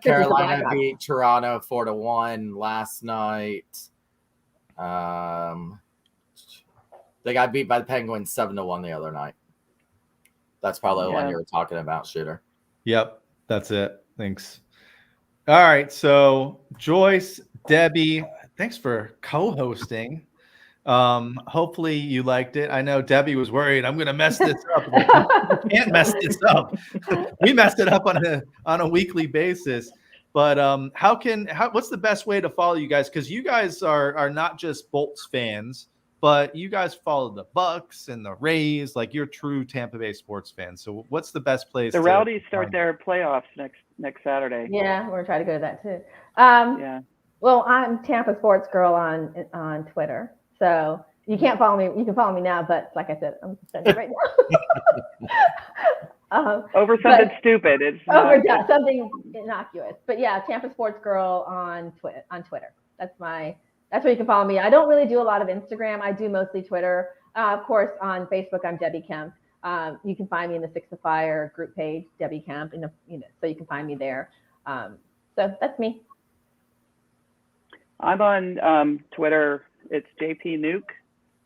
Speaker 2: Carolina beat Toronto 4-1 last night. They got beat by the Penguins 7-1 the other night. That's probably the one you were talking about, Shooter.
Speaker 1: Yep, that's it. Thanks. All right, so Joyce, Debbie, thanks for co-hosting. Hopefully you liked it. I know Debbie was worried. I'm going to mess this up. You can't mess this up. We messed it up on a weekly basis. But what's the best way to follow you guys? Because you guys are not just Bolts fans, but you guys follow the Bucks and the Rays. Like, you're true Tampa Bay sports fans. So what's the best place?
Speaker 4: The Rowdies start their playoffs next Saturday.
Speaker 3: Yeah, we're going to try to go to that too. Well, I'm Tampa Sports Girl on Twitter. So you can't follow me. You can follow me now, but like I said, I'm sending it right now.
Speaker 4: Over something stupid. It's
Speaker 3: something innocuous. But yeah, Tampa Sports Girl on Twitter. That's where you can follow me. I don't really do a lot of Instagram. I do mostly Twitter. Of course, on Facebook, I'm Debbie Kemp. You can find me in the Six of Fire group page, Debbie Kemp, so you can find me there. So that's me.
Speaker 4: I'm on Twitter. It's JP Nuke,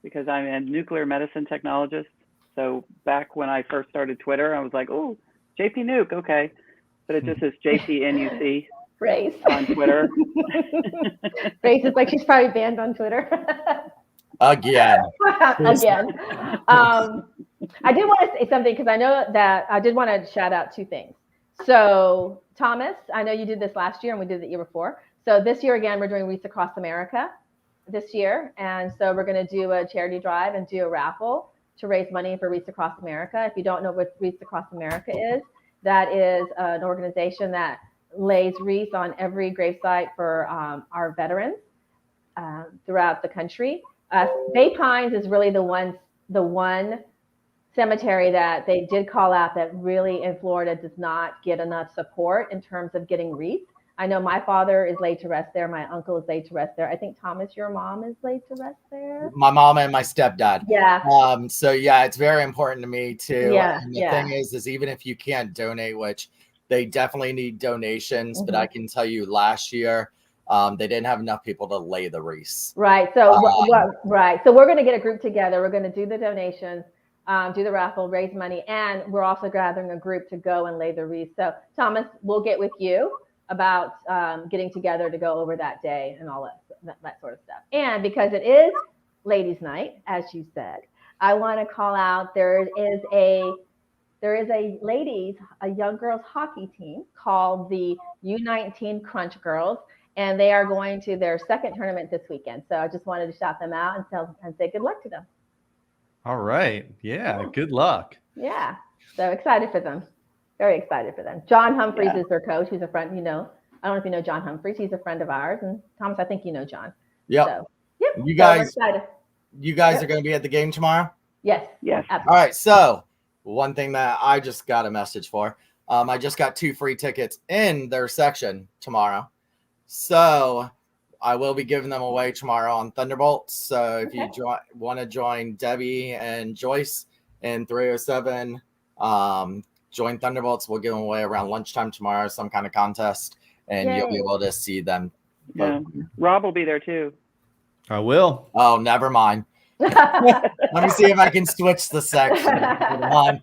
Speaker 4: because I'm a nuclear medicine technologist. So back when I first started Twitter, I was like, oh, JP Nuke, okay. But it just is JPNUC on Twitter.
Speaker 3: Grace is like, she's probably banned on Twitter.
Speaker 2: Again.
Speaker 3: I did want to say something, because I know that I did want to shout out two things. So Thomas, I know you did this last year and we did it the year before. So this year, again, we're doing Wreaths Across America this year. And so we're going to do a charity drive and do a raffle to raise money for Wreaths Across America. If you don't know what Wreaths Across America is, that is an organization that lays wreaths on every gravesite for our veterans throughout the country. Bay Pines is really the one cemetery that they did call out that really in Florida does not get enough support in terms of getting wreaths. I know my father is laid to rest there. My uncle is laid to rest there. I think, Thomas, your mom is laid to rest there.
Speaker 2: My mom and my stepdad.
Speaker 3: Yeah.
Speaker 2: So yeah, it's very important to me too.
Speaker 3: Yeah.
Speaker 2: And the thing is even if you can't donate, which they definitely need donations, but I can tell you last year, they didn't have enough people to lay the wreaths.
Speaker 3: Right. So right. So we're going to get a group together. We're going to do the donations, do the raffle, raise money, and we're also gathering a group to go and lay the wreaths. So Thomas, we'll get with you about getting together to go over that day and all that sort of stuff. And because it is ladies' night, as you said, I want to call out there is a young girls hockey team called the U19 Crunch Girls, and they are going to their second tournament this weekend. So I just wanted to shout them out and say good luck to them.
Speaker 1: All right. Yeah. Good luck.
Speaker 3: Yeah. So excited for them. Very excited for them. John Humphreys is their coach. He's a friend, I don't know if you know John Humphreys. He's a friend of ours. And Thomas, I think you know John.
Speaker 2: Yep.
Speaker 3: So, yep.
Speaker 2: You guys are going to be at the game tomorrow?
Speaker 3: Yes.
Speaker 4: Yes.
Speaker 3: Absolutely.
Speaker 2: All right. So one thing that I just got a message for, I just got 2 free tickets in their section tomorrow. So I will be giving them away tomorrow on Thunderbolts. So if you want to join Debbie and Joyce in 307 Join Thunderbolts. We'll give them away around lunchtime tomorrow, some kind of contest, and you'll be able to see them.
Speaker 4: Yeah. Rob will be there too.
Speaker 1: I will.
Speaker 2: Oh, never mind. Let me see if I can switch the section. Hold on.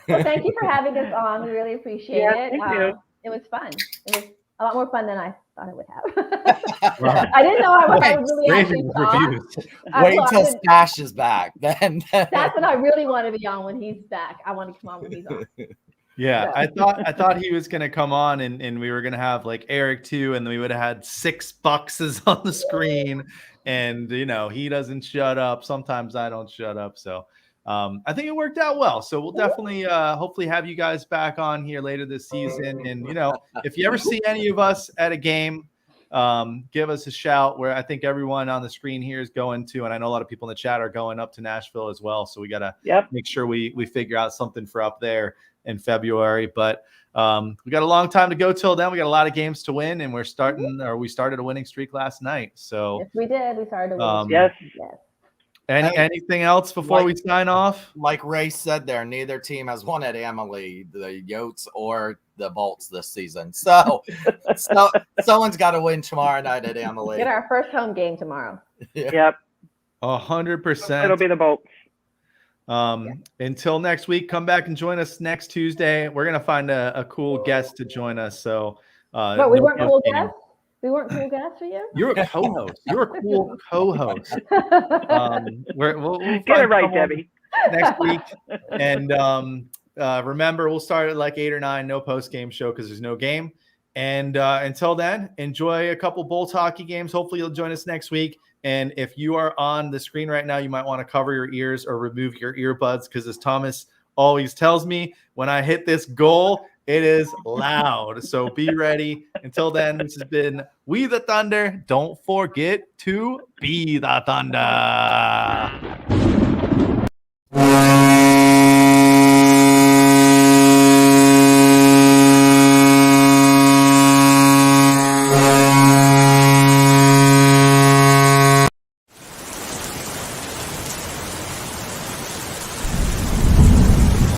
Speaker 3: Well, thank you for having us on. We really appreciate it.
Speaker 4: Thank you.
Speaker 3: It was fun. It was a lot more fun than I thought it would have.
Speaker 1: Wow.
Speaker 3: I didn't know I would really
Speaker 1: Great
Speaker 3: actually talk.
Speaker 1: reviews.
Speaker 2: Wait till Stash is back. Then
Speaker 3: That's when I really want to be on when he's back. I want to come on when he's on.
Speaker 1: Yeah, I thought he was gonna come on and we were gonna have like Eric too, and we would have had 6 boxes on the screen. And he doesn't shut up. Sometimes I don't shut up. So I think it worked out well. So we'll definitely hopefully have you guys back on here later this season. And if you ever see any of us at a game, give us a shout. Where I think everyone on the screen here is going to, and I know a lot of people in the chat are going up to Nashville as well. So we gotta make sure we figure out something for up there in February. But we got a long time to go till then. We got a lot of games to win, and we started a winning streak last night. So
Speaker 3: yes, we did. We started a winning
Speaker 4: yes.
Speaker 3: streak. Yes.
Speaker 1: Anything else before we sign off?
Speaker 2: Like Ray said there, neither team has won at Amalie, the Yotes or the Bolts this season. So someone's got to win tomorrow night at Amalie.
Speaker 3: Get our first home game tomorrow.
Speaker 4: Yep.
Speaker 1: 100%.
Speaker 4: It'll be the Bolts.
Speaker 1: Until next week, come back and join us next Tuesday. We're gonna find a cool guest to join us. So,
Speaker 3: but we weren't cool guests. We weren't cool guests for you.
Speaker 1: You're a co-host. You're a cool co-host. We'll
Speaker 4: Get it right, Debbie.
Speaker 1: Next week, and remember, we'll start at like 8 or 9. No post-game show because there's no game. And until then, enjoy a couple Bolts hockey games. Hopefully, you'll join us next week. And if you are on the screen right now, you might want to cover your ears or remove your earbuds because, as Thomas always tells me, when I hit this goal, it is loud. So be ready. Until then, this has been We the Thunder. Don't forget to be the Thunder.